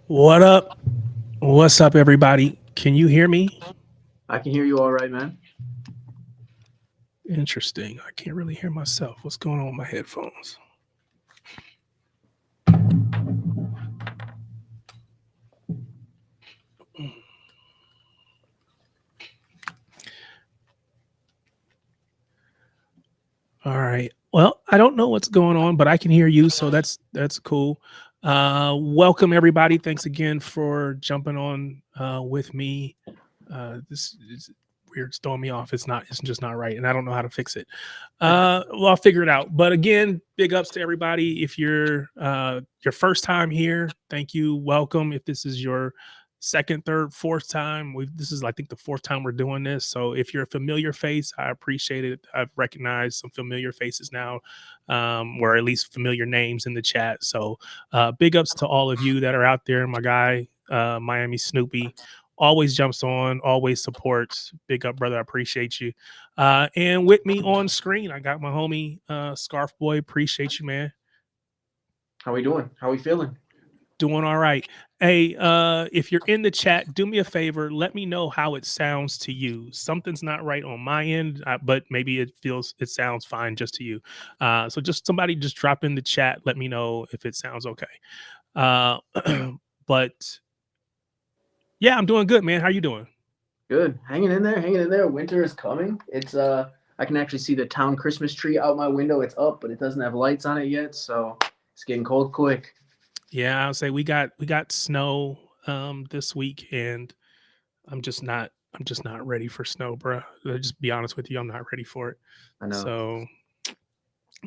What up? What's up, everybody? Can you hear me? I can hear you all right, man. Interesting. I can't really hear myself. What's going on with my headphones? All right. Well, I don't know what's going on, but I can hear you, so that's cool. Welcome everybody. Thanks again for jumping on with me. This is weird. It's throwing me off. It's just not right, and I don't know how to fix it. Well, I'll figure it out. But again, big ups to everybody. If you're your first time here, thank you. Welcome. If this is your second, third, fourth time, this is I think the fourth time we're doing this. So if you're a familiar face, I appreciate it. I've recognized some familiar faces now, or at least familiar names in the chat. So big ups to all of you that are out there. My guy, Miami Snoopy, always jumps on, always supports. Big up, brother. I appreciate you. And with me on screen, I got my homie Scarf Boy. Appreciate you, man. How we doing? How we feeling? Doing all right. Hey, if you're in the chat, do me a favor. Let me know how it sounds to you. Something's not right on my end, but maybe it sounds fine just to you. So just somebody just drop in the chat. Let me know if it sounds okay. Uh, but yeah, I'm doing good, man. How you doing? Good. Hanging in there, hanging in there. Winter is coming. It's I can actually see the town Christmas tree out my window. It's up, but it doesn't have lights on it yet, so it's getting cold quick. Yeah, I'll say we got snow this week, and I'm just not ready for snow, bro. I'll just be honest with you, I'm not ready for it. I know. So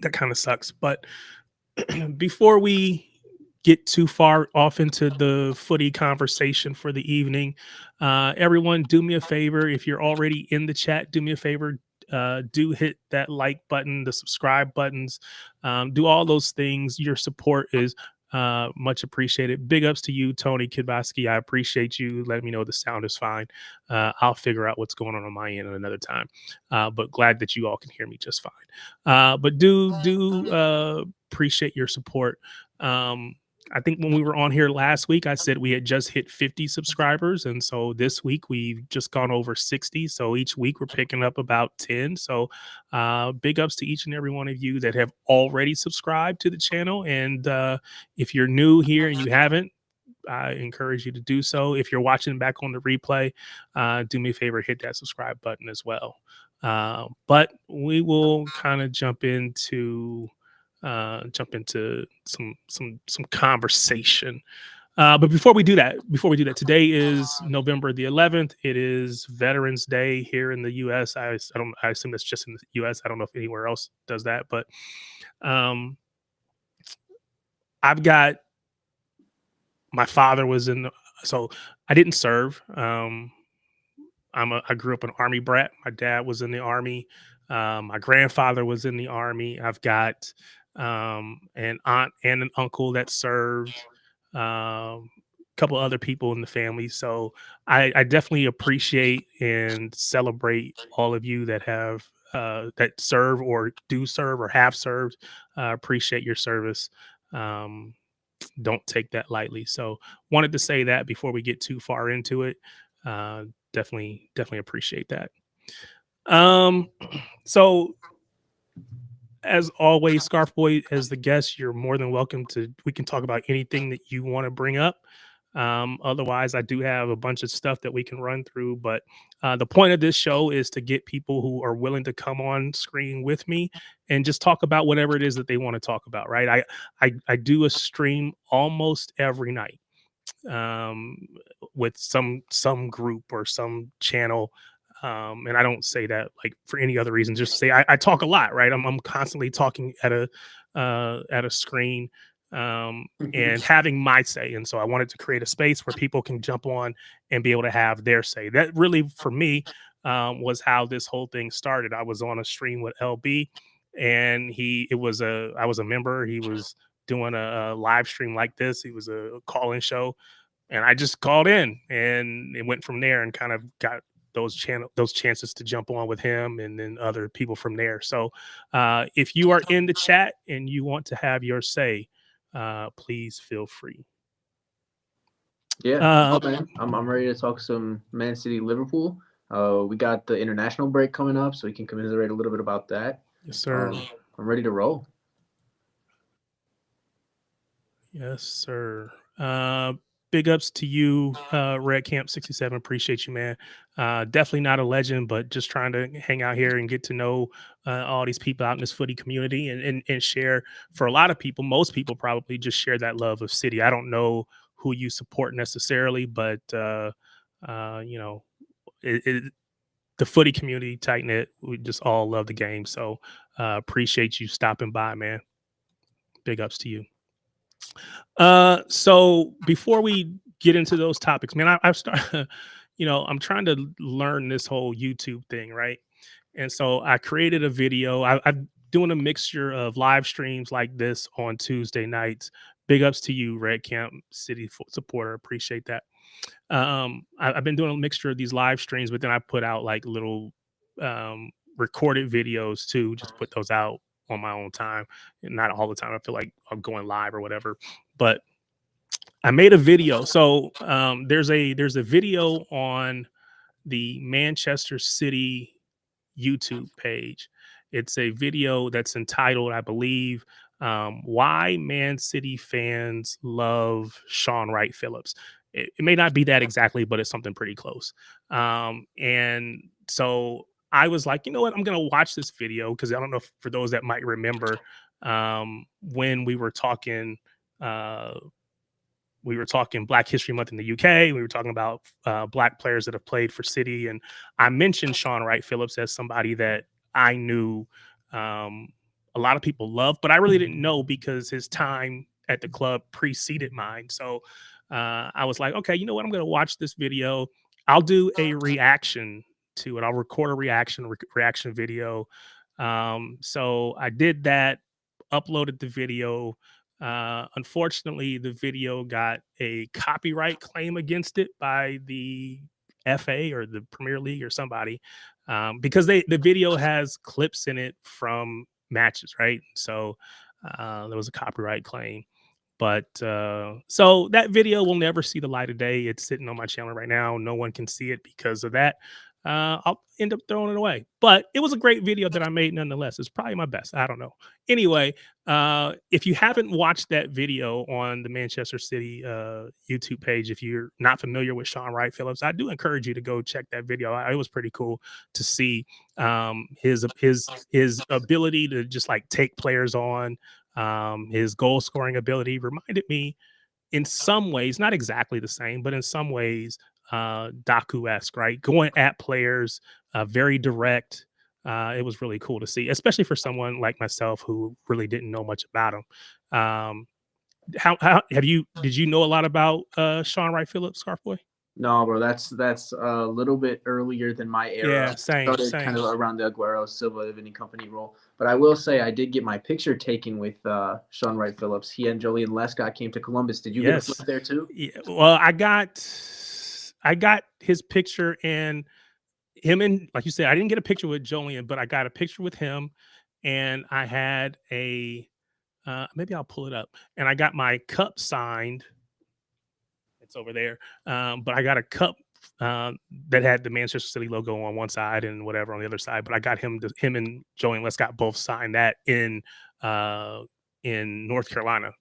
that kind of sucks. But before we get too far off into the footy conversation for the evening, everyone, do me a favor. If you're already in the chat, do me a favor. Do hit that like button, the subscribe buttons, do all those things. Your support is much appreciated. Big ups to you, Tony Kidbowski. I appreciate you letting me know the sound is fine. I'll figure out what's going on my end at another time. But glad that you all can hear me just fine. But do appreciate your support. I think when we were on here last week, I said we had just hit 50 subscribers. And so this week we've just gone over 60. So each week we're picking up about 10. So big ups to each and every one of you that have already subscribed to the channel. And if you're new here and you haven't, I encourage you to do so. If you're watching back on the replay, do me a favor, hit that subscribe button as well. But we will kind of jump into some conversation. But before we do that, today is November the 11th. It is Veterans Day here in the U.S. I assume that's just in the U.S. I don't know if anywhere else does that, but um, I've got my father was in. So I didn't serve. I grew up an Army brat. My dad was in the Army. My grandfather was in the Army. I've got an aunt and an uncle that served. A couple other people in the family. So I definitely appreciate and celebrate all of you that have that serve or do serve or have served. Appreciate your service. Um, don't take that lightly. So wanted to say that before we get too far into it. Uh, definitely appreciate that. Um, so as always, Scarf Boy, as the guest, you're more than welcome to. We can talk about anything that you want to bring up. Otherwise, I do have a bunch of stuff that we can run through. But the point of this show is to get people who are willing to come on screen with me and just talk about whatever it is that they want to talk about. Right? I do a stream almost every night um, with some group or some channel. And I don't say that like for any other reason. Just to say I talk a lot, right? I'm constantly talking at a screen and having my say. And so I wanted to create a space where people can jump on and be able to have their say. That really, for me, was how this whole thing started. I was on a stream with LB, and I was a member. He was doing a live stream like this. It was a call-in show, and I just called in, and it went from there, and kind of got those chances to jump on with him, and then other people from there. So, if you are in the chat and you want to have your say, please feel free. Yeah, Uh, oh, man, I'm ready to talk some Man City Liverpool. We got the international break coming up, so we can commiserate a little bit about that. yes, sir. Um, I'm ready to roll. Yes, sir. Big ups to you, Red Camp 67. Appreciate you, man. Definitely not a legend, but just trying to hang out here and get to know all these people out in this footy community and share. For a lot of people, most people probably just share that love of City. I don't know who you support necessarily, but you know, the footy community tight knit. We just all love the game. So appreciate you stopping by, man. Big ups to you. So before we get into those topics, man, I've started, I'm trying to learn this whole YouTube thing, right? And so I created a video. I'm doing a mixture of live streams like this on Tuesday nights. Big ups to you, Red Camp City supporter. Appreciate that. I've been doing a mixture of these live streams, but then I put out like little recorded videos too. Just put those out on my own time, and not all the time. I feel like I'm going live or whatever, but I made a video. So there's a video on the Manchester City YouTube page. It's a video that's entitled, I believe, "Why Man City Fans Love Sean Wright Phillips." It may not be that exactly, but it's something pretty close. And so I was like, you know what? I'm gonna watch this video because I don't know if, for those that might remember, when uh, we were talking Black History Month in the UK. We were talking about Black players that have played for City, and I mentioned Sean Wright Phillips as somebody that I knew um, a lot of people loved, but I really didn't know because his time at the club preceded mine. So I was like, okay, you know what? I'm going to watch this video. I'll do a reaction to it. I'll record a reaction video. So I did that, uploaded the video. Unfortunately, the video got a copyright claim against it by the FA or the Premier League or somebody, because the video has clips in it from matches, right? So there was a copyright claim. But so that video will never see the light of day. It's sitting on my channel right now. No one can see it because of that. I'll end up throwing it away. But it was a great video that I made nonetheless. It's probably my best. I don't know. Anyway, if you haven't watched that video on the Manchester City YouTube page, if you're not familiar with Sean Wright Phillips, I do encourage you to go check that video. It was pretty cool to see his ability to just like take players on. His goal scoring ability reminded me in some ways, not exactly the same, but in some ways, Daku-esque, right? Going at players, very direct. It was really cool to see, especially for someone like myself who really didn't know much about him. How did you know a lot about Sean Wright Phillips, Scarfboy? No, bro, that's a little bit earlier than my era. Yeah, same, Started kind same. of around the Aguero, Silva, Vinny company role. But I will say I did get my picture taken with Sean Wright Phillips. He and Julian Lescott came to Columbus. Did you get a Yes. flip there too? Yeah, well, I got his picture and him, and like you said, I didn't get a picture with Jolien, but I got a picture with him, and I had a maybe I'll pull it up, and I got my cup signed. It's over there, but I got a cup that had the Manchester City logo on one side and whatever on the other side. But I got him and Jolien Lescott both signed that uh, in North Carolina.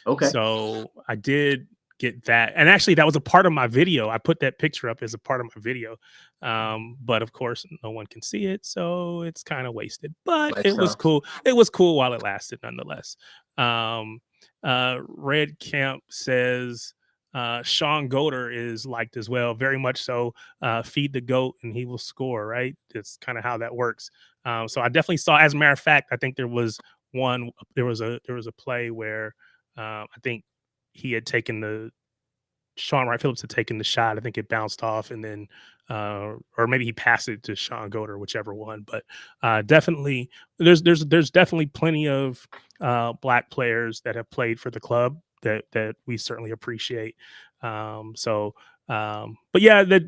Okay. So I did get that. And actually, that was a part of my video. I put that picture up as a part of my video. But of course, no one can see it. So it's kind of wasted. But it was Lifestyle. cool. It was cool while it lasted, nonetheless. Um, Red Camp says, Sean Goater is liked as well, very much so. Feed the goat and he will score, right? It's kind of how that works. So I definitely saw, as a matter of fact, I think there was a play where I think he had taken the Sean Wright Phillips had taken the shot. I think it bounced off, and then or maybe he passed it to Sean Goater, whichever one. But definitely, there's definitely plenty of Black players that have played for the club that we certainly appreciate. But yeah, that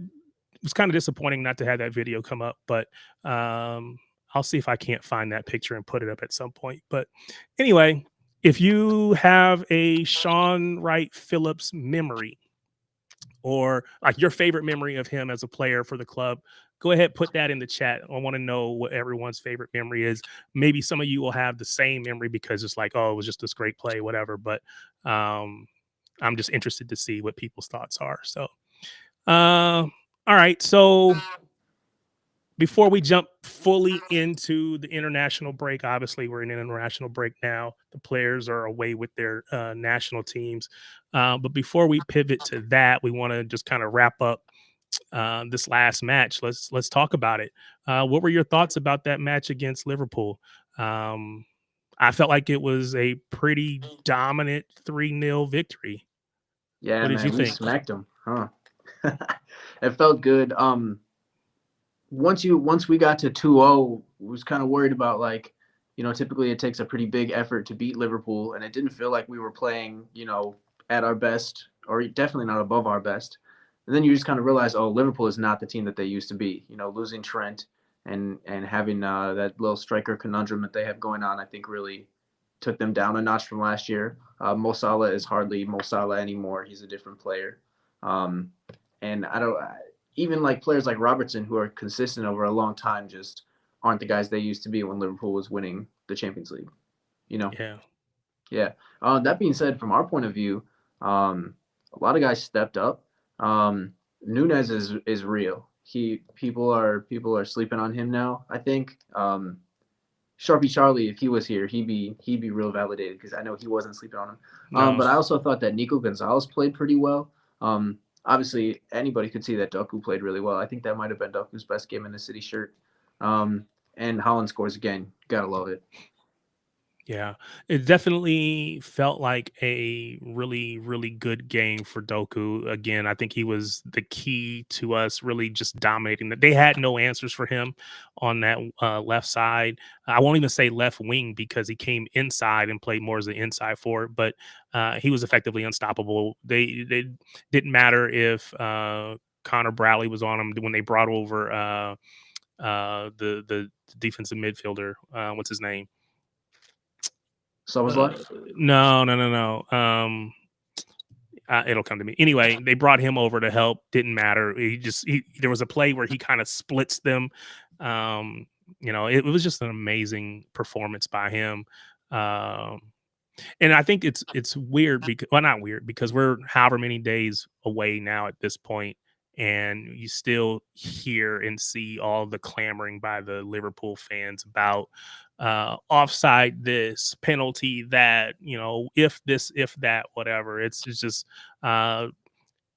was kind of disappointing not to have that video come up. But I'll see if I can't find that picture and put it up at some point. But anyway, if you have a Sean Wright Phillips memory, or like your favorite memory of him as a player for the club. Go ahead, put that in the chat. I want to know what everyone's favorite memory is. Maybe some of you will have the same memory because it's like, oh, it was just this great play, whatever. But I'm just interested to see what people's thoughts are. So, all right. So before we jump fully into the international break, obviously we're in an international break now. The players are away with their national teams. But before we pivot to that, we want to just kind of wrap up this last match. Let's talk about it. What were your thoughts about that match against Liverpool? I felt like it was a pretty dominant 3-0 victory. Yeah, What did you man, we think? smacked them, huh? It felt good. Once we got to 2-0, was kind of worried about, like, typically it takes a pretty big effort to beat Liverpool, and it didn't feel like we were playing, at our best, or definitely not above our best. And then you just kind of realize, oh, Liverpool is not the team that they used to be. Losing Trent and having that little striker conundrum that they have going on, I think really took them down a notch from last year. Mo Salah is hardly Mo Salah anymore. He's a different player. And I don't even like players like Robertson, who are consistent over a long time, just aren't the guys they used to be when Liverpool was winning the Champions League. Yeah. Yeah. That being said, from our point of view, a lot of guys stepped up. Nunez is real. People are sleeping on him now, I think. Sharpie Charlie, if he was here, he'd be real validated, because I know he wasn't sleeping on him. No. But I also thought that Nico Gonzalez played pretty well. Obviously, anybody could see that Doku played really well. I think that might have been Doku's best game in the City shirt. And Holland scores again. Gotta love it. Yeah, it definitely felt like a really, really good game for Doku. Again, I think he was the key to us really just dominating. That they had no answers for him on that left side. I won't even say left wing, because he came inside and played more as an inside forward, but he was effectively unstoppable. They didn't matter if Connor Bradley was on him when they brought over the defensive midfielder. What's his name? No. It'll come to me. Anyway, they brought him over to help. Didn't matter. There was a play where he kind of splits them. It was just an amazing performance by him. And I think it's weird because, well, not weird, because we're however many days away now at this point, and you still hear and see all the clamoring by the Liverpool fans about offside this, penalty that, if this, if that, whatever. It's just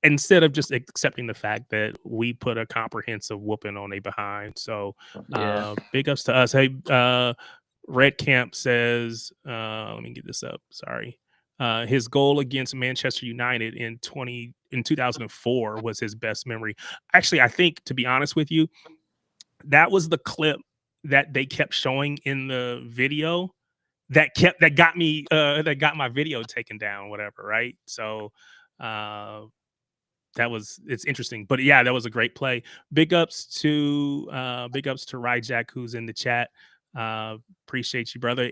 instead of just accepting the fact that we put a comprehensive whooping on a behind. So Yeah. big ups to us. Hey, Red Camp says, let me get this up. Sorry. His goal against Manchester United in 2004 was his best memory. Actually, I think, to be honest with you, that was the clip that they kept showing in the video that got my video taken down, whatever. Right. So, it's interesting, but yeah, that was a great play. Big ups to Ryjack, who's in the chat. Appreciate you, brother.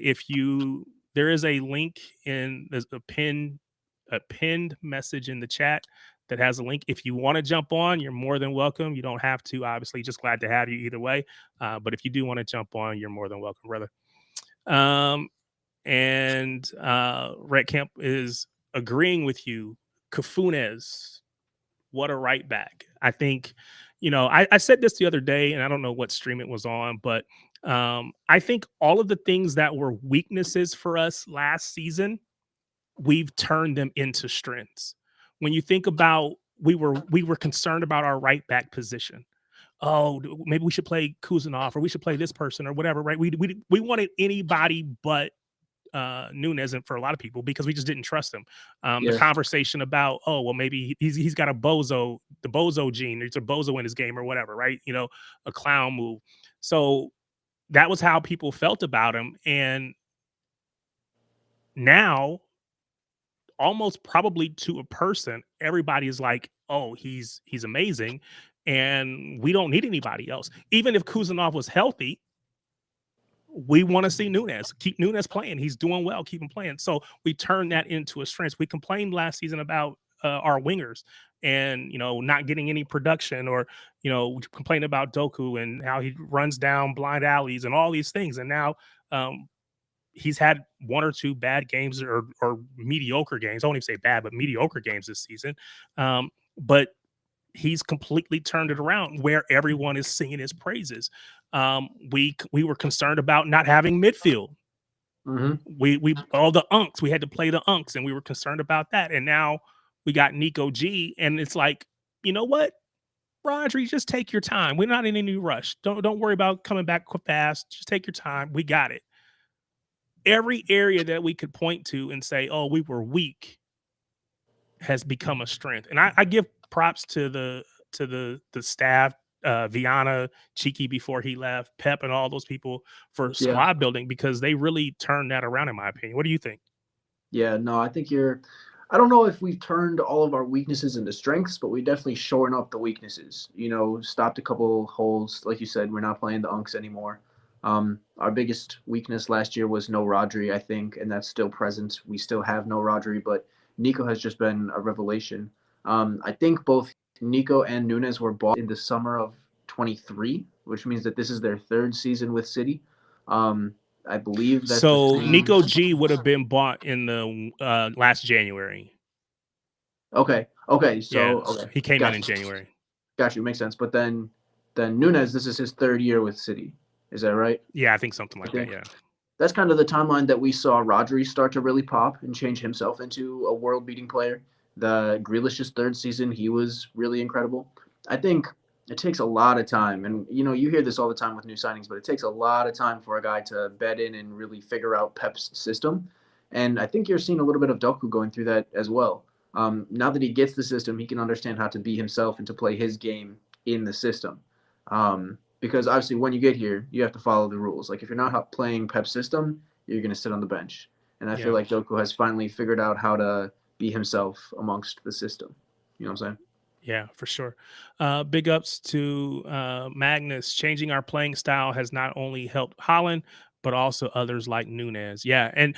There is a link there's a pinned message in the chat that has a link. If you want to jump on, you're more than welcome. You don't have to, obviously, just glad to have you either way. But if you do want to jump on, you're more than welcome, brother. And Red Camp is agreeing with you. Cafunes, what a right back. I think, I said this the other day, and I don't know what stream it was on, but I think all of the things that were weaknesses for us last season, we've turned them into strengths. When you think about, we were concerned about our right back position. Oh, maybe we should play Kuzanov, or we should play this person or whatever, right? We wanted anybody but Nunez, and for a lot of people, because we just didn't trust him. Yeah. The conversation about, oh, well, maybe he's got the bozo gene, it's a bozo in his game or whatever, right? A clown move. So that was how people felt about him. And now, almost probably to a person, everybody is like, oh, he's amazing, and we don't need anybody else. Even if Kuzanov was healthy, we want to see Nunez. Keep Nunez playing. He's doing well. Keep him playing. So we turned that into a strength. We complained last season about our wingers, and not getting any production, or complain about Doku and how he runs down blind alleys and all these things. And now um, he's had one or two bad games, or mediocre games. I won't even say bad, but mediocre games this season. But he's completely turned it around where everyone is singing his praises. We were concerned about not having midfield. Hmm. We all the unks, we had to play the unks, and we were concerned about that. And now we got Nico G, and it's like, you know what, Rodri, just take your time. We're not in any rush. Don't worry about coming back fast. Just take your time. We got it. Every area that we could point to and say, oh, we were weak, has become a strength. And I give props to the staff, Viana, Cheeky before he left, Pep, and all those people for Yeah. squad building, because they really turned that around, in my opinion. What do you think? Yeah, no, I think you're. I don't know if we've turned all of our weaknesses into strengths, but we definitely shorn up the weaknesses. Stopped a couple holes. Like you said, we're not playing the Unks anymore. Our biggest weakness last year was no Rodri, I think, and that's still present. We still have no Rodri, but Nico has just been a revelation. I think both Nico and Nunes were bought in the summer of 23, which means that this is their third season with City. Um, I believe that's the So same. Nico G would have been bought in the last January. Okay. Okay. Yeah, So okay. he came in Gotcha. January. Gotcha. Makes sense. But then Nunes, this is his third year with City. Is that right? Yeah, I think something I like that. think Yeah. that's kind of the timeline that we saw Rodri start to really pop and change himself into a world-beating player. The Grealish's third season, he was really incredible. I think it takes a lot of time, and you hear this all the time with new signings, but it takes a lot of time for a guy to bed in and really figure out Pep's system. And I think you're seeing a little bit of Doku going through that as well. Now that he gets the system, he can understand how to be himself and to play his game in the system. Because obviously, when you get here, you have to follow the rules. Like if you're not playing Pep's system, you're going to sit on the bench. And I feel Yeah. like Doku has finally figured out how to be himself amongst the system. You know what I'm saying? Yeah, for sure. Big ups to Magnus. Changing our playing style has not only helped Holland, but also others like Nunez. Yeah, and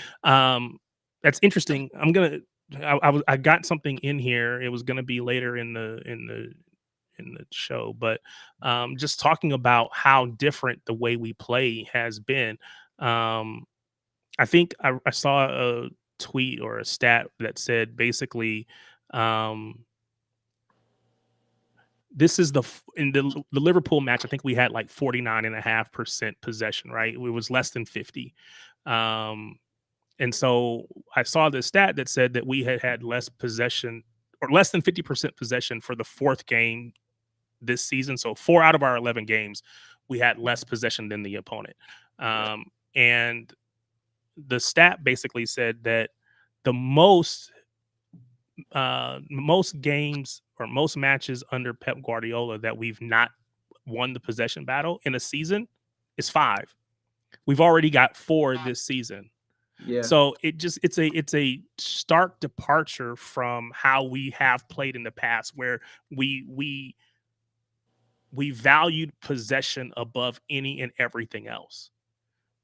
that's interesting. I got something in here. It was gonna be later in the show, but just talking about how different the way we play has been. Um, I think I saw a tweet or a stat that said basically. This is in the Liverpool match. I think we had like 49.5% possession, right? It was less than 50. Um, and so I saw this stat that said that we had less possession, or less than 50% possession, for the fourth game this season. So 4 out of our 11 games, we had less possession than the opponent. And the stat basically said that the most games or most matches under Pep Guardiola that we've not won the possession battle in a season is 5. We've already got 4 this season. Yeah. So it's a stark departure from how we have played in the past, where we valued possession above any and everything else.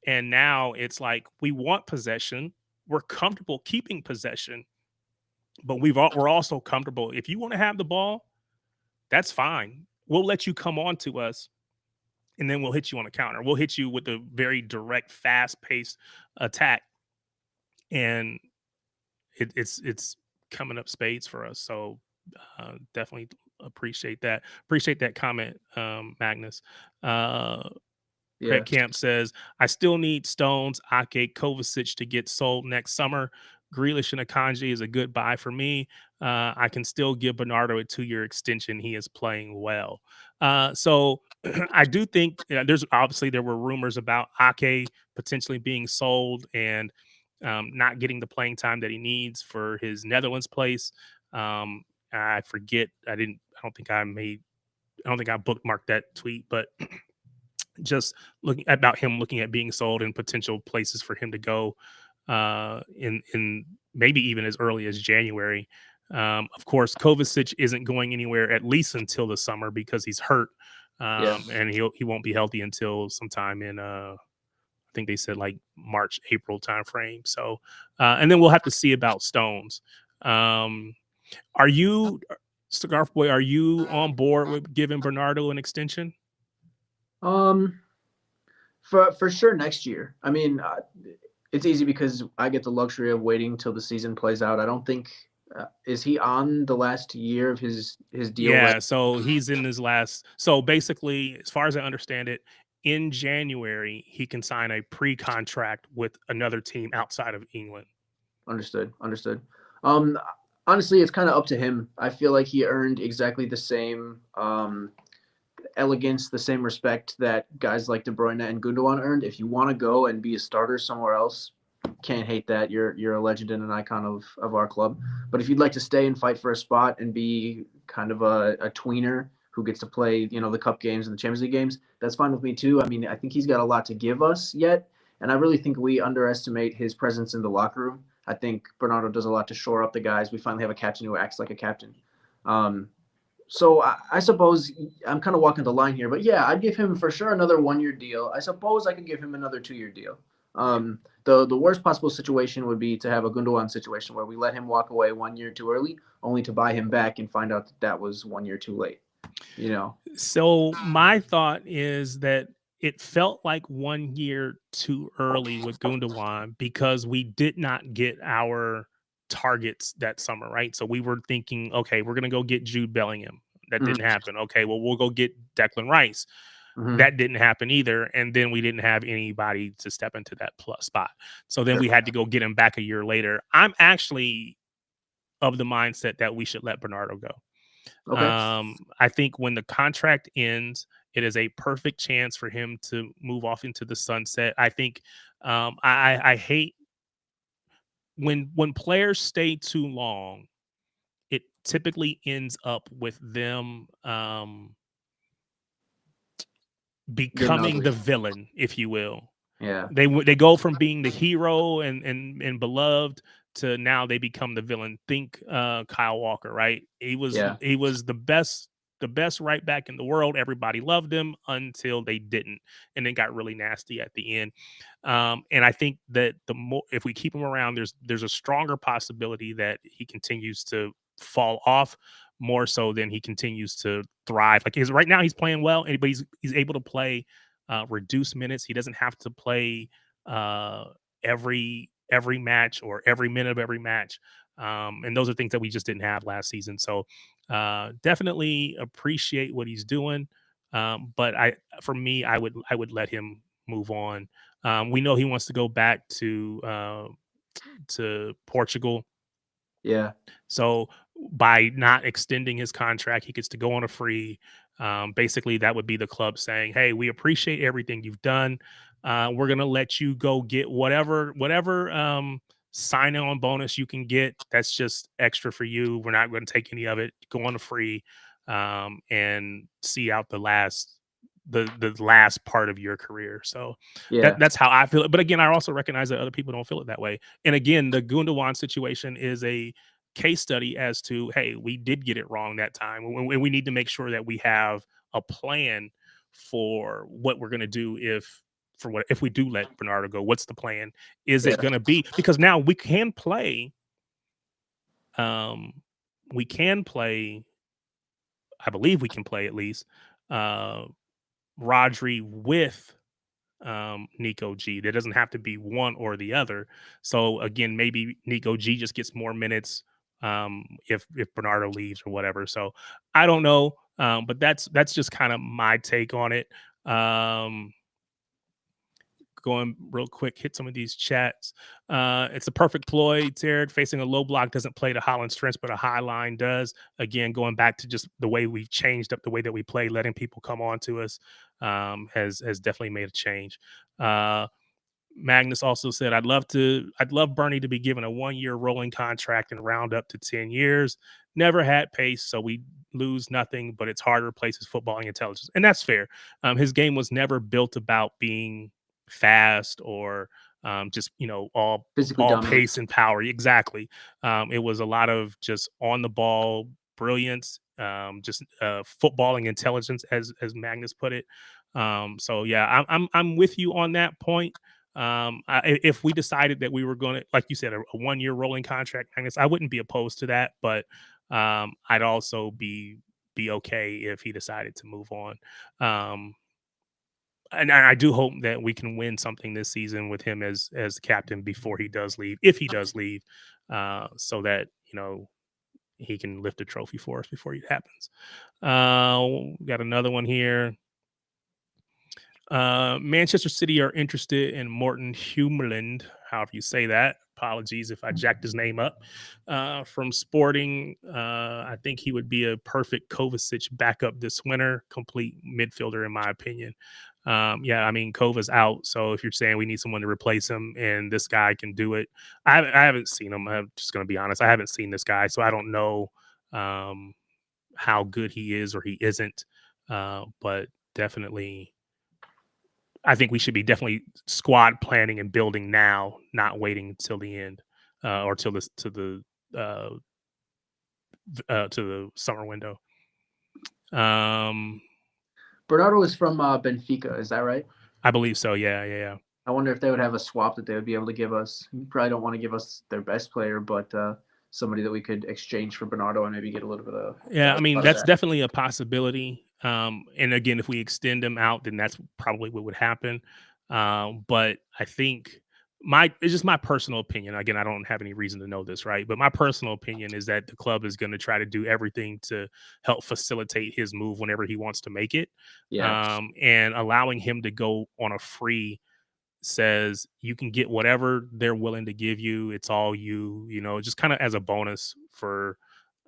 And now it's like we want possession, we're comfortable keeping possession, but we're also comfortable. If you want to have the ball, that's fine. We'll let you come on to us, and then we'll hit you on a counter. We'll hit you with a very direct, fast-paced attack, and it's coming up spades for us. So definitely appreciate that. Appreciate that comment, Magnus. Yeah. Craig Camp says, I still need Stones, Ake, Kovacic to get sold next summer. Grealish and Akanji is a good buy for me. I can still give Bernardo a 2-year extension. He is playing well. So I do think there were rumors about Ake potentially being sold and not getting the playing time that he needs for his Netherlands place. I forget. I don't think I bookmarked that tweet, but just looking at being sold and potential places for him to go in maybe even as early as January. Of course, Kovacic isn't going anywhere at least until the summer because he's hurt, Yeah. and he won't be healthy until sometime in I think they said like March, April timeframe. So, and then we'll have to see about Stones. Are you, Scarf Boy? Are you on board with giving Bernardo an extension? Um, for sure next year. I mean, it's easy because I get the luxury of waiting till the season plays out. I don't think is he on the last year of his deal right? Yeah, so he's in his last. So basically, as far as I understand it, in January he can sign a pre-contract with another team outside of England. Understood. Understood. Um, honestly, it's kind of up to him. I feel like he earned exactly the same elegance, the same respect that guys like De Bruyne and Gundogan earned. If you want to go and be a starter somewhere else, can't hate that. You're a legend and an icon of our club. But if you'd like to stay and fight for a spot and be kind of a tweener who gets to play, the cup games and the Champions League games, that's fine with me too. I mean, I think he's got a lot to give us yet, and I really think we underestimate his presence in the locker room. I think Bernardo does a lot to shore up the guys. We finally have a captain who acts like a captain. Um, so I suppose I'm kind of walking the line here, but yeah, I'd give him for sure another 1 year deal. I suppose I could give him another 2 year deal. The worst possible situation would be to have a Gundogan situation where we let him walk away 1 year too early, only to buy him back and find out that was 1 year too late. You know, So my thought is that it felt like 1 year too early with Gundogan because we did not get our targets that summer, right? So we were thinking, okay, we're gonna go get Jude Bellingham. That mm-hmm. didn't happen. Okay, well we'll go get Declan Rice. Mm-hmm. That didn't happen either. And then we didn't have anybody to step into that plus spot. So then Sure. we had to go get him back a year later. I'm actually of the mindset that we should let Bernardo go. Okay. I think when the contract ends, it is a perfect chance for him to move off into the sunset. I think I hate when players stay too long. It typically ends up with them Getting becoming ugly. the villain, if you will. Yeah. They go from being the hero and beloved to now they become the villain. Think Kyle Walker, right? Yeah. He was the best right back in the world. Everybody loved him until they didn't, and it got really nasty at the end. And I think that the more if we keep him around, there's a stronger possibility that he continues to fall off more so than he continues to thrive. Like right now, he's playing well, but he's able to play reduced minutes. He doesn't have to play uh, every match or every minute of every match. And those are things that we just didn't have last season. So definitely appreciate what he's doing. But for me, I would let him move on. We know he wants to go back to Portugal. Yeah. So by not extending his contract, he gets to go on a free. Basically, that would be the club saying, "Hey, we appreciate everything you've done. We're gonna let you go get whatever sign-on bonus you can get. That's just extra for you. We're not going to take any of it. Go on a free and see out the last part of your career." So Yeah. that's how I feel it. But again, I also recognize that other people don't feel it that way. And again, the Gundogan situation is a case study as to, hey, we did get it wrong that time, and we need to make sure that we have a plan for what we're going to do if we do let Bernardo go. What's the plan? Is Yeah. it going to be because now um we can play, I believe we can play at least uh Rodri with Nico G. There doesn't have to be one or the other. So again, maybe Nico G just gets more minutes if Bernardo leaves or whatever. So I don't know, but that's just kind of my take on it. Um, Going real quick, hit some of these chats. It's a perfect ploy. Jared facing a low block doesn't play to Holland's strengths, but a high line does. Again, going back to just the way we've changed up the way that we play, letting people come on to us has definitely made a change. Magnus also said, I'd love Bernie to be given a 1 year rolling contract and round up to 10 years. Never had pace, so we lose nothing, but it's hard to replace his footballing intelligence. And that's fair. His game was never built about being fast or just, Physically all dominant. pace and power. Exactly. It was a lot of just on the ball brilliance, just footballing intelligence, as Magnus put it. So yeah, I'm with you on that point. If we decided that we were going to, like you said, a 1 year rolling contract, I guess I wouldn't be opposed to that. But I'd also be okay if he decided to move on. Um, and I do hope that we can win something this season with him as the captain before he does leave, if he does leave, so that he can lift a trophy for us before it happens. Got another one here. Manchester City are interested in Morton Humerland, however you say that. Apologies if I jacked his name up. From Sporting, I think he would be a perfect Kovacic backup this winter, complete midfielder in my opinion. Yeah, I mean Kova's out, so if you're saying we need someone to replace him and this guy can do it, I haven't seen him. I'm just going to be honest, I haven't seen this guy, so I don't know um, how good he is or he isn't. But definitely I think we should be definitely squad planning and building now, not waiting until the end or till this uh, to the summer window. Bernardo is from Benfica, is that right? I believe so. Yeah. I wonder if they would have a swap that they would be able to give us. You probably don't want to give us their best player, but somebody that we could exchange for Bernardo and maybe get a little bit of Yeah, I value mean out of that's that. definitely a possibility. And again, if we extend them out, then that's probably what would happen. But I think it's just my personal opinion. Again, I don't have any reason to know this, right? But my personal opinion is that the club is going to try to do everything to help facilitate his move whenever he wants to make it, Yeah. and allowing him to go on a free says you can get whatever they're willing to give you. It's all just kind of as a bonus for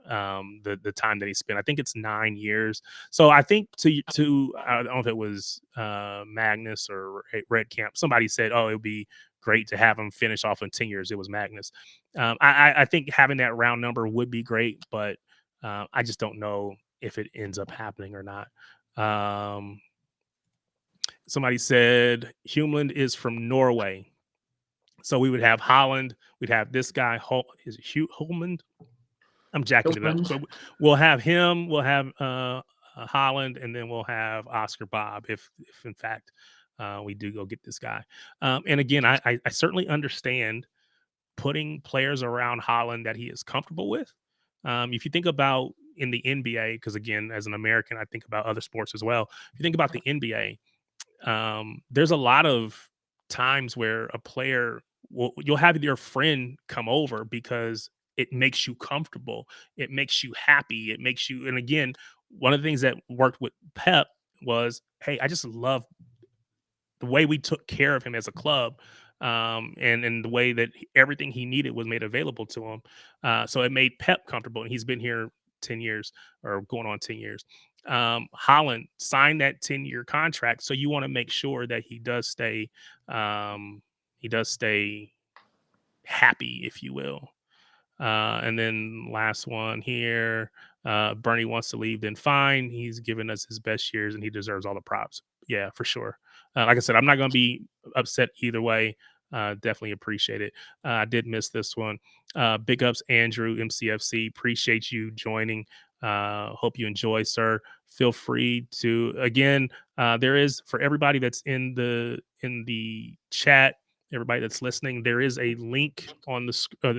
the time that he spent. I think it's 9 years. So I think to I don't know if it was Magnus or Red Camp. Somebody said, "Oh, it would be great to have him finish off in 10 years." It was Magnus. I think having that round number would be great, but I just don't know if it ends up happening or not. Somebody said Humeland is from Norway. So we would have Holland. We'd have this guy. Is it Humeland? I'm jacking it up. Hillman. But we'll have him. We'll have Holland, and then we'll have Oscar Bob if in fact we do go get this guy. And again, I certainly understand putting players around Holland that he is comfortable with. If you think about in the NBA, because again, as an American, I think about other sports as well. If you think about the NBA, there's a lot of times where a player you'll have your friend come over because it makes you comfortable, it makes you happy, it makes you. And again, one of the things that worked with Pep was, hey, I just love the way we took care of him as a club, and the way that everything he needed was made available to him. So it made Pep comfortable, and he's been here 10 years or going on 10 years. Holland signed that 10-year contract, so you want to make sure that he does stay. He does stay happy, if you will. And then last one here. Bernie wants to leave, then fine. He's given us his best years and he deserves all the props. Yeah, for sure. Like I said, I'm not going to be upset either way. Definitely appreciate it. I did miss this one. Big ups, Andrew, MCFC. Appreciate you joining. Hope you enjoy, sir. Feel free to, again, there is, for everybody that's in the chat, everybody that's listening, there is a link on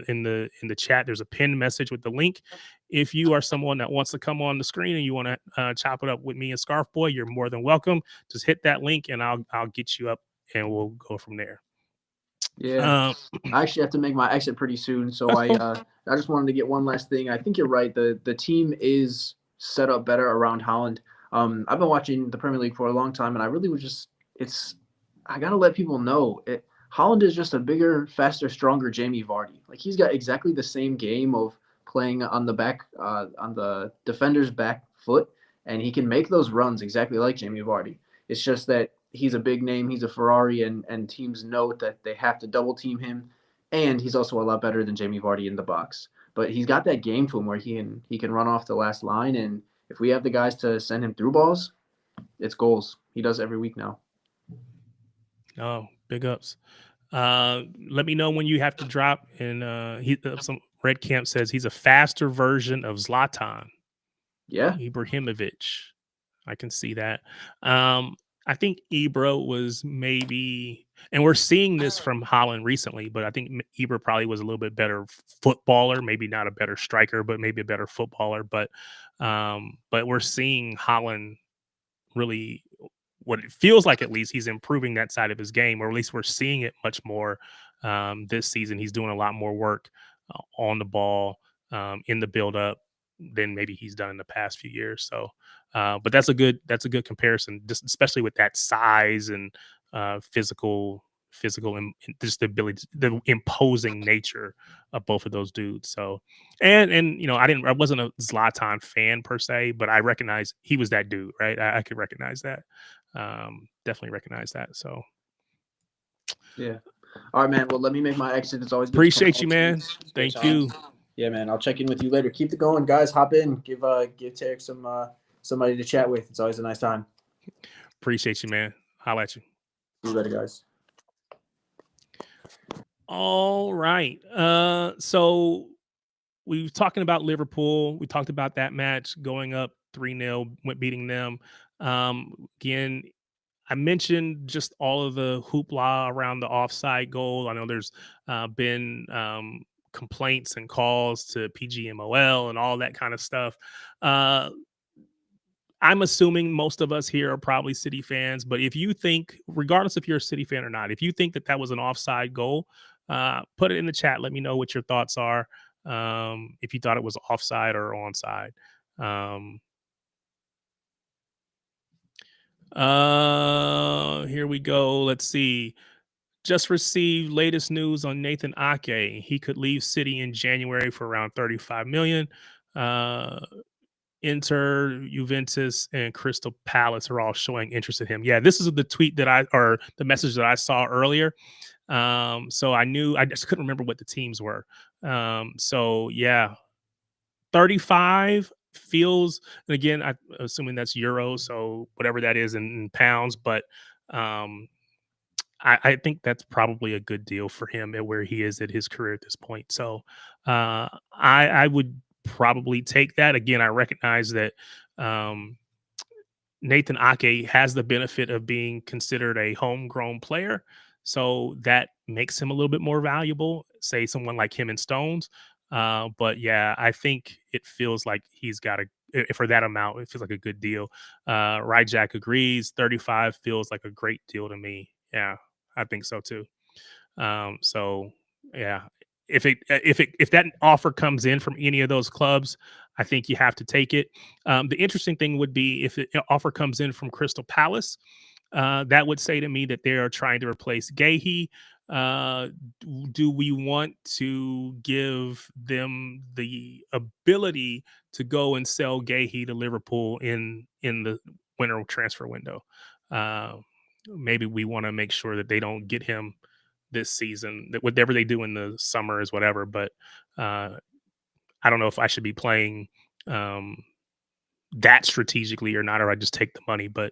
in the chat. There's a pinned message with the link. If you are someone that wants to come on the screen and you want to chop it up with me and Scarf Boy, you're more than welcome. Just hit that link and I'll get you up and we'll go from there. Yeah. I actually have to make my exit pretty soon, so I just wanted to get one last thing. I think you're right. The team is set up better around Holland. I've been watching the Premier League for a long time, and I really was just I gotta let people know Holland is just a bigger, faster, stronger Jamie Vardy. Like he's got exactly the same game of playing on the defender's back foot, and he can make those runs exactly like Jamie Vardy. It's just that he's a big name, he's a Ferrari, and teams know that they have to double team him, and he's also a lot better than Jamie Vardy in the box. But he's got that game to him where he can run off the last line, and if we have the guys to send him through balls, it's goals. He does every week now. Oh, big ups. Let me know when you have to drop. And some Red Camp says he's a faster version of Zlatan. Yeah. Ibrahimovic. I can see that. I think Ibra was maybe, and we're seeing this from Holland recently, but I think Ibra probably was a little bit better footballer, maybe not a better striker, but maybe a better footballer. But we're seeing Holland really, what it feels like, at least he's improving that side of his game, or at least we're seeing it much more this season. He's doing a lot more work on the ball, in the build up, than maybe he's done in the past few years. So, but that's a good comparison, just especially with that size and physical and just the ability, the imposing nature of both of those dudes. So, and I wasn't a Zlatan fan per se, but I recognize he was that dude, right? I could recognize that. Definitely recognize that. So Yeah. All right, man. Well, let me make my exit. It's always good to appreciate talk you, to you. man. Great Thank times. you. Yeah, man. I'll check in with you later. Keep it going, guys. Hop in. Give Tarek some somebody to chat with. It's always a nice time. Appreciate you, man. Holla at you. See you later, guys. All right. So we were talking about Liverpool. We talked about that match going up 3-0, beating them. Again, I mentioned just all of the hoopla around the offside goal. I know there's been complaints and calls to PGMOL and all that kind of stuff. I'm assuming most of us here are probably City fans, but if you think, regardless if you're a City fan or not, if you think that that was an offside goal, put it in the chat. Let me know what your thoughts are. If you thought it was offside or onside. Here we go. Let's see. Just received latest news on Nathan Ake. He could leave City in January for around 35 million. Inter, Juventus, and Crystal Palace are all showing interest in him. Yeah, this is the tweet or the message that I saw earlier. So I just couldn't remember what the teams were. So yeah, 35 feels, and again, I'm assuming that's euros, so whatever that is in pounds, but um, I think that's probably a good deal for him at where he is at his career at this point. So I would probably take that. Again, I recognize that um, Nathan Ake has the benefit of being considered a homegrown player. So that makes him a little bit more valuable, say someone like him and Stones. But yeah, I think it feels like he's got for that amount, it feels like a good deal. Ryjack agrees. 35 feels like a great deal to me. Yeah, I think so too. So yeah, if that offer comes in from any of those clubs, I think you have to take it. The interesting thing would be if the offer comes in from Crystal Palace, that would say to me that they are trying to replace Gahey. Do we want to give them the ability to go and sell Gahey to Liverpool in the winter transfer window? Maybe we want to make sure that they don't get him this season. That whatever they do in the summer is whatever. But I don't know if I should be playing um, that strategically or not, or I just take the money. But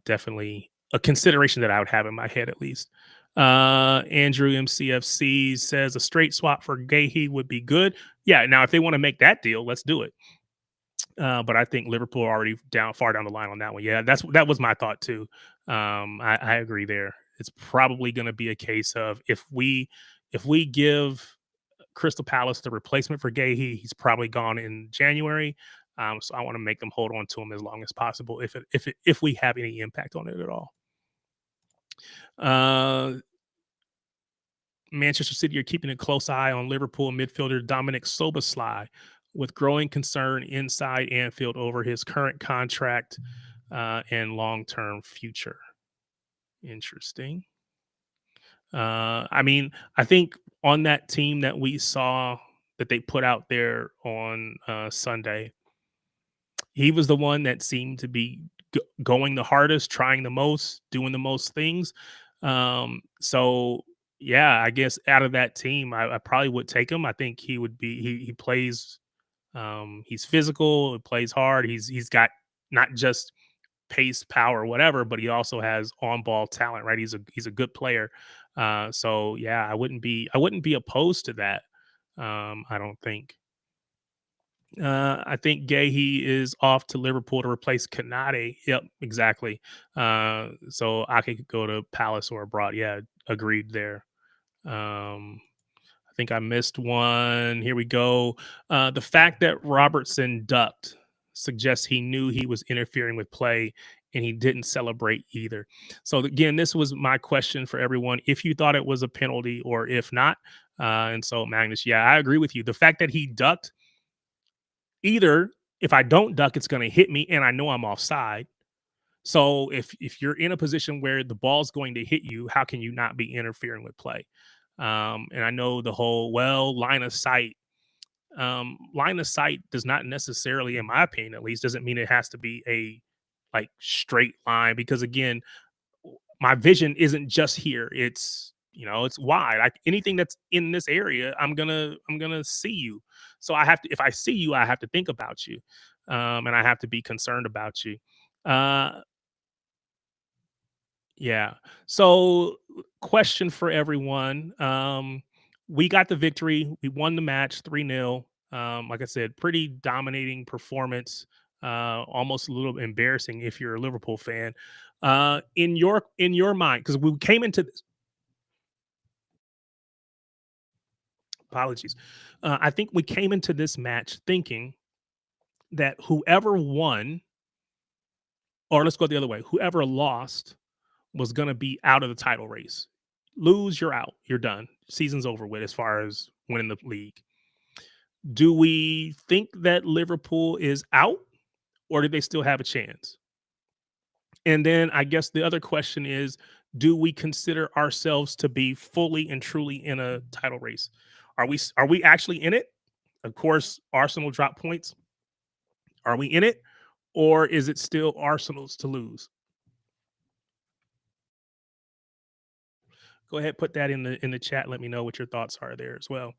definitely a consideration that I would have in my head at least. Andrew MCFC says a straight swap for Gahey would be good. Yeah, now if they want to make that deal, let's do it. But I think Liverpool are already far down the line on that one. Yeah, that was my thought too. I agree there. It's probably going to be a case of if we give Crystal Palace the replacement for Gahey, he's probably gone in January. So I want to make them hold on to him as long as possible if we have any impact on it at all. Manchester City are keeping a close eye on Liverpool midfielder Dominic Szoboszlai, with growing concern inside Anfield over his current contract and long-term future. Interesting. I mean, I think on that team that we saw that they put out there on Sunday, he was the one that seemed to be going the hardest, trying the most, doing the most things. So yeah, I guess out of that team, I probably would take him. I think he would be. He plays. He's physical. He plays hard. He's got not just pace, power, whatever, but he also has on ball talent. Right. He's a good player. So yeah, I wouldn't be opposed to that. I don't think. I think Gahey is off to Liverpool to replace Kanate. Yep, exactly. So I could go to Palace or abroad. Yeah, agreed there. I think I missed one. Here we go. The fact that Robertson ducked suggests he knew he was interfering with play and he didn't celebrate either. So, again, this was my question for everyone. If you thought it was a penalty or if not. And so, Magnus, yeah, I agree with you. The fact that he ducked, either if I don't duck, it's going to hit me and I know I'm offside. So if you're in a position where the ball's going to hit you, how can you not be interfering with play? And I know the whole line of sight. Line of sight does not necessarily, in my opinion, at least, doesn't mean it has to be a like straight line because again, my vision isn't just here. It's wide. Like anything that's in this area, I'm gonna see you. So I have to if I see you, I have to think about you. And I have to be concerned about you. Uh yeah. So, question for everyone. We got the victory. We won the match 3-0. Like I said, pretty dominating performance. Almost a little embarrassing if you're a Liverpool fan. In your mind, because we came into this, apologies. I think we came into this match thinking that whoever won, or let's go the other way, whoever lost was going to be out of the title race. Lose, you're out. You're done. Season's over with as far as winning the league. Do we think that Liverpool is out or do they still have a chance? And then I guess the other question is, do we consider ourselves to be fully and truly in a title race? Are we actually in it? Of course, Arsenal drop points. Are we in it or is it still Arsenal's to lose? Go ahead, put that in the chat. Let me know what your thoughts are there as well.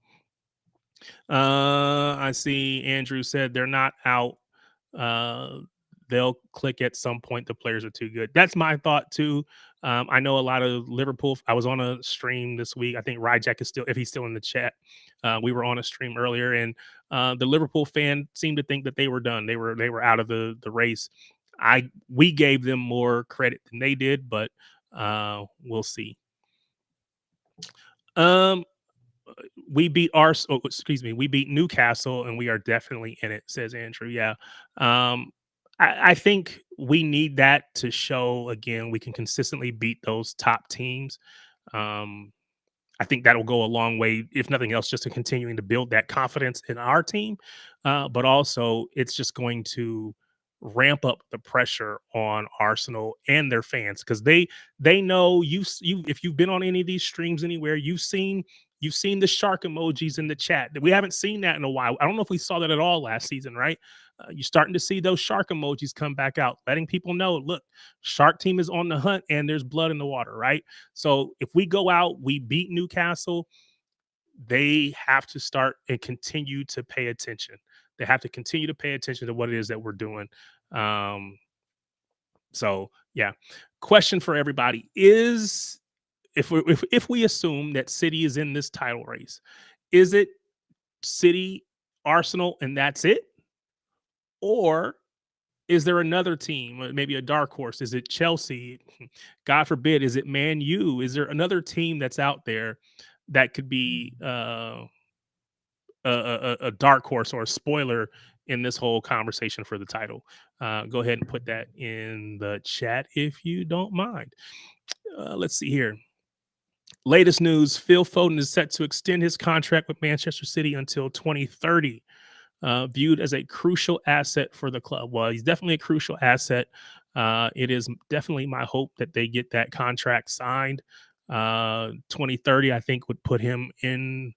I see Andrew said they're not out. Uh, they'll click at some point. The players are too good. That's my thought too. I know a lot of Liverpool. I was on a stream this week. I think Ryjack is still, if he's still in the chat. We were on a stream earlier, and the Liverpool fan seemed to think that they were done. They were out of the race. We gave them more credit than they did, but we'll see. Um, we beat we beat Newcastle and we are definitely in it, says Andrew. Yeah. I think we need that to show again we can consistently beat those top teams. Um, I think that'll go a long way, if nothing else, just to continuing to build that confidence in our team. But also, it's just going to ramp up the pressure on Arsenal and their fans because they know you if you've been on any of these streams anywhere, you've seen the shark emojis in the chat. We haven't seen that in a while. I don't know if we saw that at all last season, right? You're starting to see those shark emojis come back out, letting people know, look, Shark Team is on the hunt and there's blood in the water, right? So if we go out, we beat Newcastle, they have to start and continue to pay attention. They have to continue to pay attention to what it is that we're doing. Um, so yeah. Question for everybody is if we assume that City is in this title race, is it City, Arsenal, and that's it? Or is there another team, maybe a dark horse? Is it Chelsea? God forbid, is it Man U? Is there another team that's out there that could be a dark horse or a spoiler in this whole conversation for the title? Go ahead and put that in the chat if you don't mind. Let's see here. Latest news: Phil Foden is set to extend his contract with Manchester City until 2030. Viewed as a crucial asset for the club. Well, he's definitely a crucial asset. It is definitely my hope that they get that contract signed. 2030, I think, would put him in.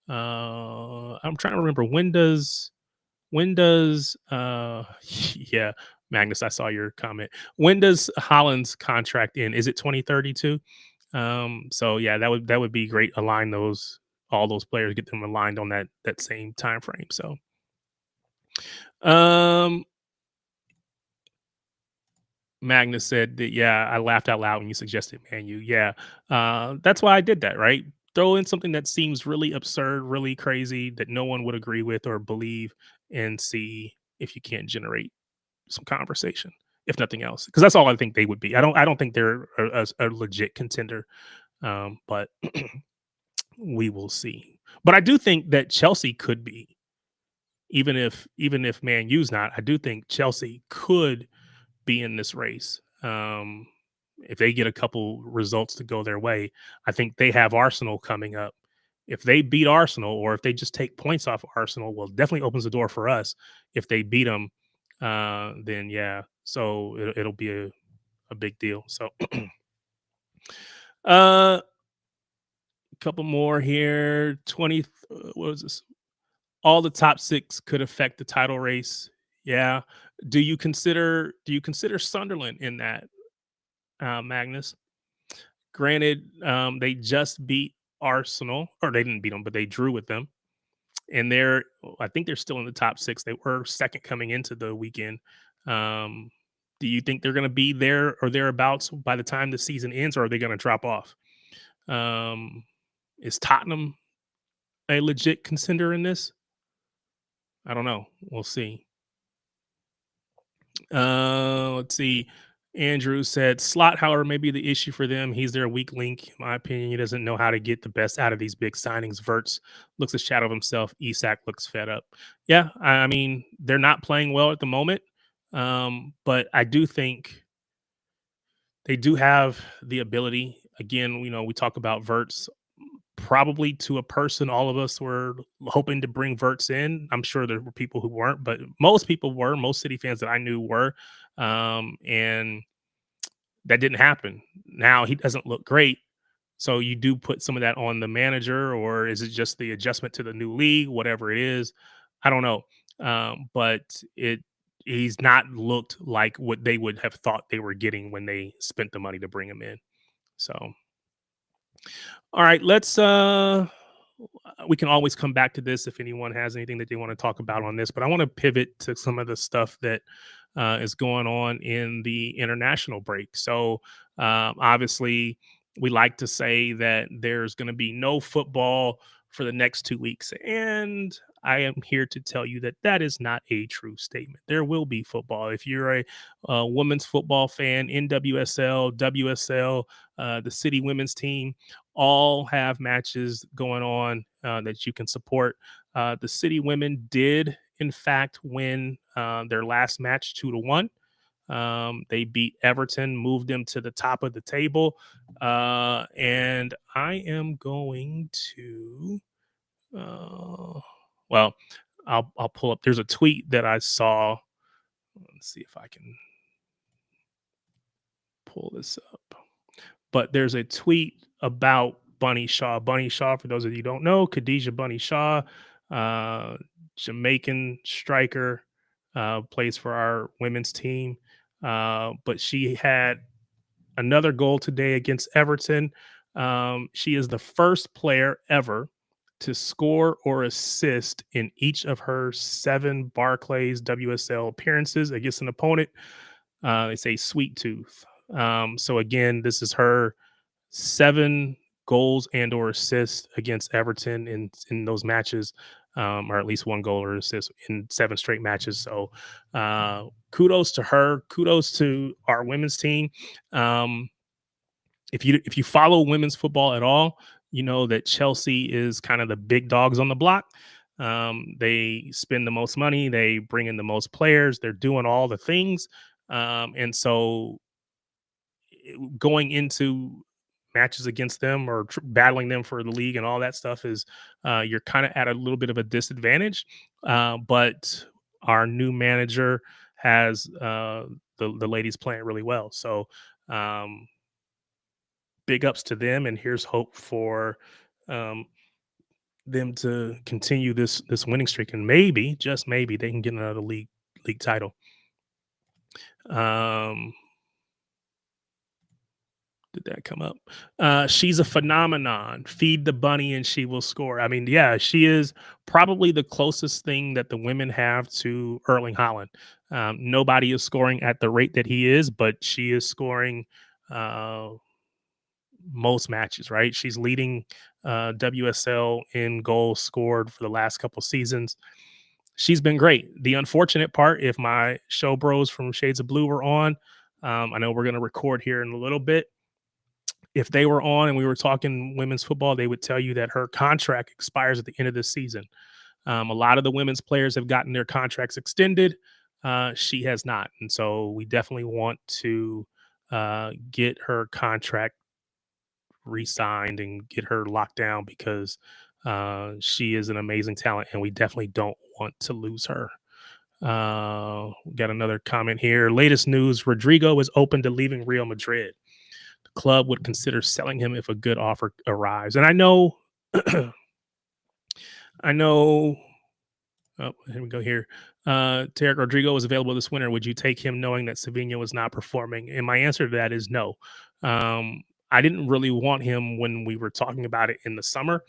I'm trying to remember when does yeah, Magnus, I saw your comment. When does Holland's contract end? Is it 2032? So yeah, that would be great. Align all those players, get them aligned on that same time frame. So um, Magnus said that, yeah, I laughed out loud when you suggested Man U. Yeah, that's why I did that, right? throw in something that seems really absurd, really crazy that no one would agree with or believe, and see if you can't generate some conversation, if nothing else. Because that's all I think they would be. I don't think they're a legit contender, but we will see. But I do think that Chelsea could be, even if Man U's not. I do think Chelsea could be in this race. If they get a couple results to go their way, I think they have Arsenal coming up. If they beat Arsenal, or if they just take points off Arsenal, well, definitely opens the door for us. If they beat them, then yeah, so it'll be a big deal. So, a couple more here. 20. What was this? All the top six could affect the title race. Yeah. Do you consider Sunderland in that, Magnus? Granted, they just beat Arsenal, or they didn't beat them, but they drew with them, and I think they're still in the top six. They were second coming into the weekend. Um, do you think they're going to be there or thereabouts by the time the season ends, or are they going to drop off? Um, is Tottenham a legit contender in this? I don't know. We'll see. Let's see. Andrew said slot, however, may be the issue for them. He's their weak link. In my opinion, he doesn't know how to get the best out of these big signings. Verts looks a shadow of himself. Isak looks fed up. Yeah, I mean, they're not playing well at the moment. But I do think they do have the ability. Again, we talk about Verts. Probably to a person, all of us were hoping to bring Verts in. I'm sure there were people who weren't, but most people were. Most City fans that I knew were, and that didn't happen. Now he doesn't look great, so you do put some of that on the manager, or is it just the adjustment to the new league? Whatever it is, I don't know. But he's not looked like what they would have thought they were getting when they spent the money to bring him in. So, all right, let's we can always come back to this if anyone has anything that they want to talk about on this, but I want to pivot to some of the stuff that is going on in the international break. So, obviously, we like to say that there's going to be no football for the next 2 weeks. And I am here to tell you that that is not a true statement. There will be football. If you're a women's football fan, NWSL, WSL, the City women's team, all have matches going on that you can support. The City women did, in fact, win their last match 2-1. They beat Everton, moved them to the top of the table. And I am going to, well, I'll pull up. There's a tweet that I saw. Let's see if I can pull this up. But there's a tweet about Bunny Shaw. Bunny Shaw, for those of you who don't know, Khadijah Bunny Shaw, Jamaican striker, plays for our women's team. But she had another goal today against Everton. She is the first player ever to score or assist in each of her 7 Barclays WSL appearances against an opponent. They say Sweet Tooth. So again, this is her 7 goals and or assists against Everton in those matches, or at least 1 goal or assist in 7 straight matches. So kudos to her. Kudos to our women's team. If you follow women's football at all, you know that Chelsea is kind of the big dogs on the block. They spend the most money, they bring in the most players, they're doing all the things, and so going into matches against them or battling them for the league and all that stuff is you're kind of at a little bit of a disadvantage. But our new manager has the ladies playing really well, so big ups to them, and here's hope for um, them to continue this winning streak, and maybe, just maybe, they can get another league title. Um, did that come up? She's a phenomenon. Feed the bunny and she will score. I mean, yeah, she is probably the closest thing that the women have to Erling Haaland. Nobody is scoring at the rate that he is, but she is scoring uh, most matches, right? She's leading WSL in goals scored for the last couple seasons. She's been great. The unfortunate part, if my show bros from Shades of Blue were on, I know we're going to record here in a little bit. If they were on and we were talking women's football, they would tell you that her contract expires at the end of this season. A lot of the women's players have gotten their contracts extended. She has not. And so we definitely want to get her contract re-signed and get her locked down because she is an amazing talent and we definitely don't want to lose her. We got another comment here. Latest news: Rodrigo is open to leaving Real Madrid. The club would consider selling him if a good offer arrives. And I know, I know. Oh, here we go here. Tarek Rodrigo is available this winter. Would you take him knowing that Savinho is not performing? And my answer to that is no. I didn't really want him when we were talking about it in the summer.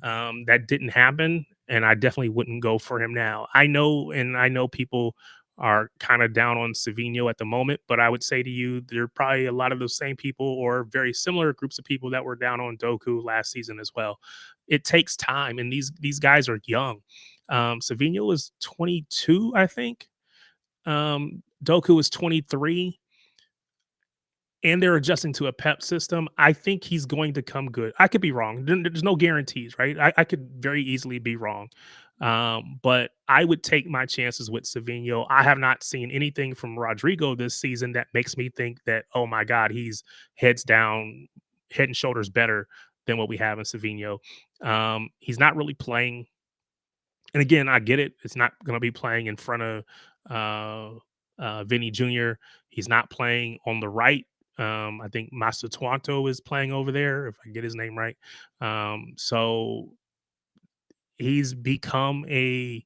That didn't happen, and I definitely wouldn't go for him now. I know people are kind of down on Savinho at the moment, but I would say to you, there are probably a lot of those same people or very similar groups of people that were down on Doku last season as well. It takes time, and these guys are young. Savinho is 22, I think. Doku is 23, and they're adjusting to a Pep system. I think he's going to come good. I could be wrong. There's no guarantees, right? I could very easily be wrong. But I would take my chances with Savinho. I have not seen anything from Rodrigo this season that makes me think that, oh my God, he's heads down, head and shoulders better than what we have in Savinho. He's not really playing. And again, I get it. It's not going to be playing in front of Vinny Jr. He's not playing on the right. I think Master Tuanto is playing over there, if I get his name right. So he's become a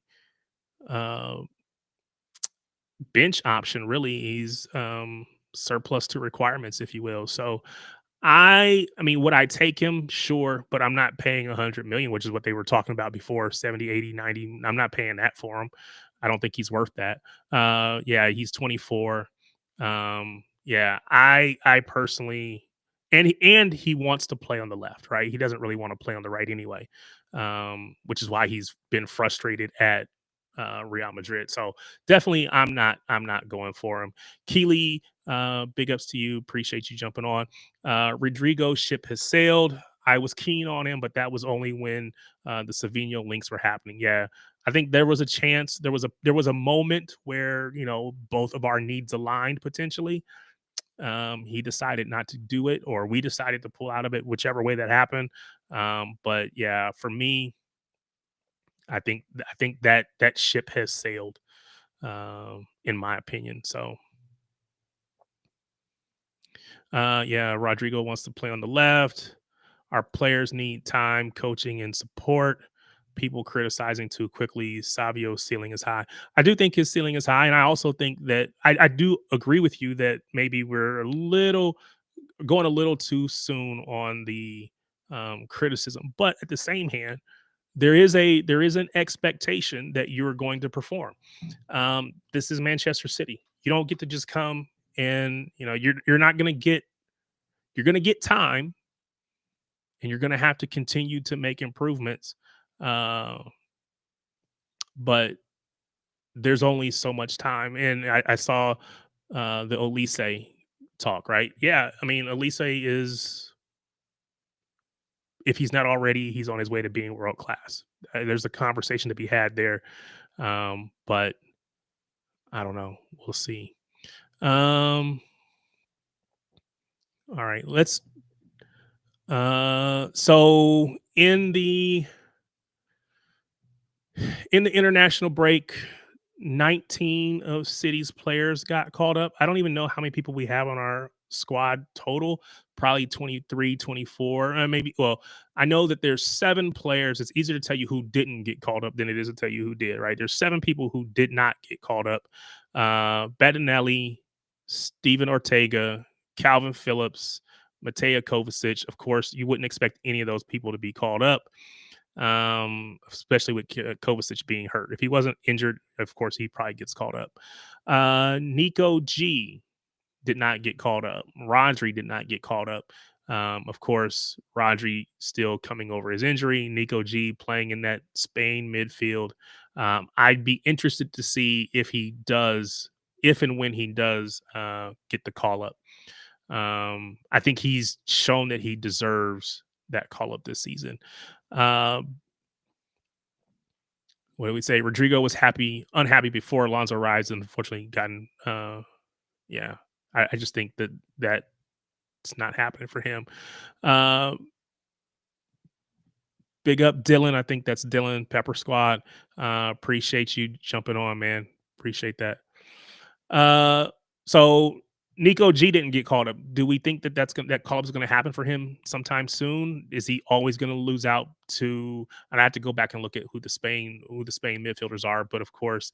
uh, bench option, really. He's surplus to requirements, if you will. So I mean, would I take him? Sure, but I'm not paying 100 million, which is what they were talking about before, 70, 80, 90. I'm not paying that for him. I don't think he's worth that. Yeah, he's 24. Yeah, I personally and he wants to play on the left, right? He doesn't really want to play on the right anyway. Which is why he's been frustrated at Real Madrid. So definitely I'm not going for him. Keely, big ups to you. Appreciate you jumping on. Rodrigo's ship has sailed. I was keen on him, but that was only when the Savinho links were happening. Yeah, I think there was a chance. There was a moment where both of our needs aligned potentially. He decided not to do it, or we decided to pull out of it, whichever way that happened. But yeah, for me, I think that ship has sailed, in my opinion. So yeah, Rodrigo wants to play on the left. Our players need time, coaching, and support. People criticizing too quickly. Savio's ceiling is high. I do think his ceiling is high, and I also think that I do agree with you that maybe we're going a little too soon on the criticism. But at the same hand, there is an expectation that you're going to perform. This is Manchester City. You don't get to just come and you're not going to get you're going to get time, and you're going to have to continue to make improvements. Uh, but there's only so much time, and I saw the Elise talk. Right? Yeah, I mean Elise is, if he's not already, he's on his way to being world class. There's a conversation to be had there, but I don't know. We'll see. Um, all right, let's. So in the international break, 19 of City's players got called up. I don't even know how many people we have on our squad total. Probably 23, 24, maybe. Well, I know that there's 7 players. It's easier to tell you who didn't get called up than it is to tell you who did, right? There's 7 people who did not get called up. Bettinelli, Steven Ortega, Calvin Phillips, Mateo Kovacic. Of course, you wouldn't expect any of those people to be called up, especially with Kovacic being hurt. If he wasn't injured, of course, he probably gets called up. Nico G did not get called up. Rodri did not get called up. Of course, Rodri still coming over his injury. Nico G playing in that Spain midfield. I'd be interested to see if and when he does get the call up. I think he's shown that he deserves that call up this season. What do we say? Rodrigo was unhappy before Alonso arrives, and unfortunately gotten. Yeah, I just think that it's not happening for him. Uh, Big up Dylan. I think that's Dylan Pepper Squad. Appreciate you jumping on, man. Appreciate that. Uh, so Nico G didn't get called up. Do we think that call up is going to happen for him sometime soon? Is he always going to lose out to? And I have to go back and look at who the Spain midfielders are. But of course,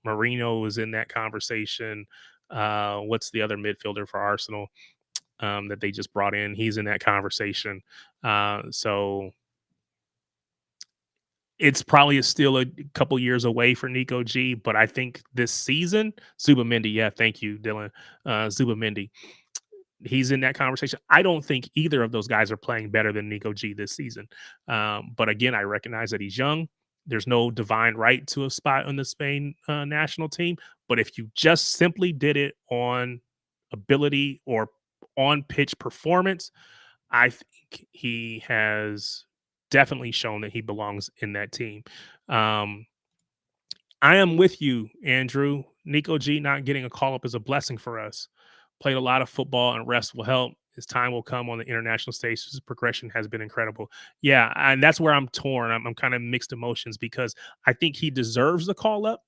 Marino is in that conversation. What's the other midfielder for Arsenal that they just brought in? He's in that conversation. So it's probably still a couple years away for Nico G, but I think this season, Zubamendi, yeah, thank you, Dylan. Zubamendi, he's in that conversation. I don't think either of those guys are playing better than Nico G this season. But again, I recognize that he's young. There's no divine right to a spot on the Spain national team. But if you just simply did it on ability or on pitch performance, I think he has definitely shown that he belongs in that team. I am with you, Andrew. Nico G not getting a call up is a blessing for us. Played a lot of football, and rest will help. His time will come on the international stage. His progression has been incredible. Yeah, and that's where I'm torn. I'm kind of mixed emotions because I think he deserves the call up.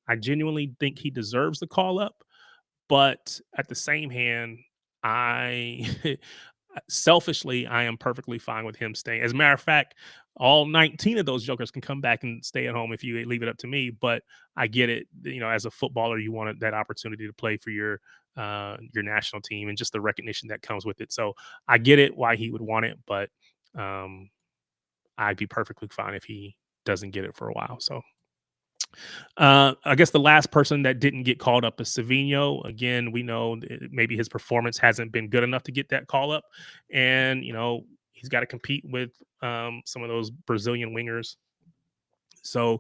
I genuinely think he deserves the call up. But at the same hand, I selfishly, I am perfectly fine with him staying. As a matter of fact, all 19 of those jokers can come back and stay at home if you leave it up to me. But I get it. You know, as a footballer, you wanted that opportunity to play for your national team and just the recognition that comes with it. So I get it why he would want it, but um, I'd be perfectly fine if he doesn't get it for a while. So I guess the last person that didn't get called up is Savinho. Again, we know maybe his performance hasn't been good enough to get that call up, and he's got to compete with some of those Brazilian wingers. So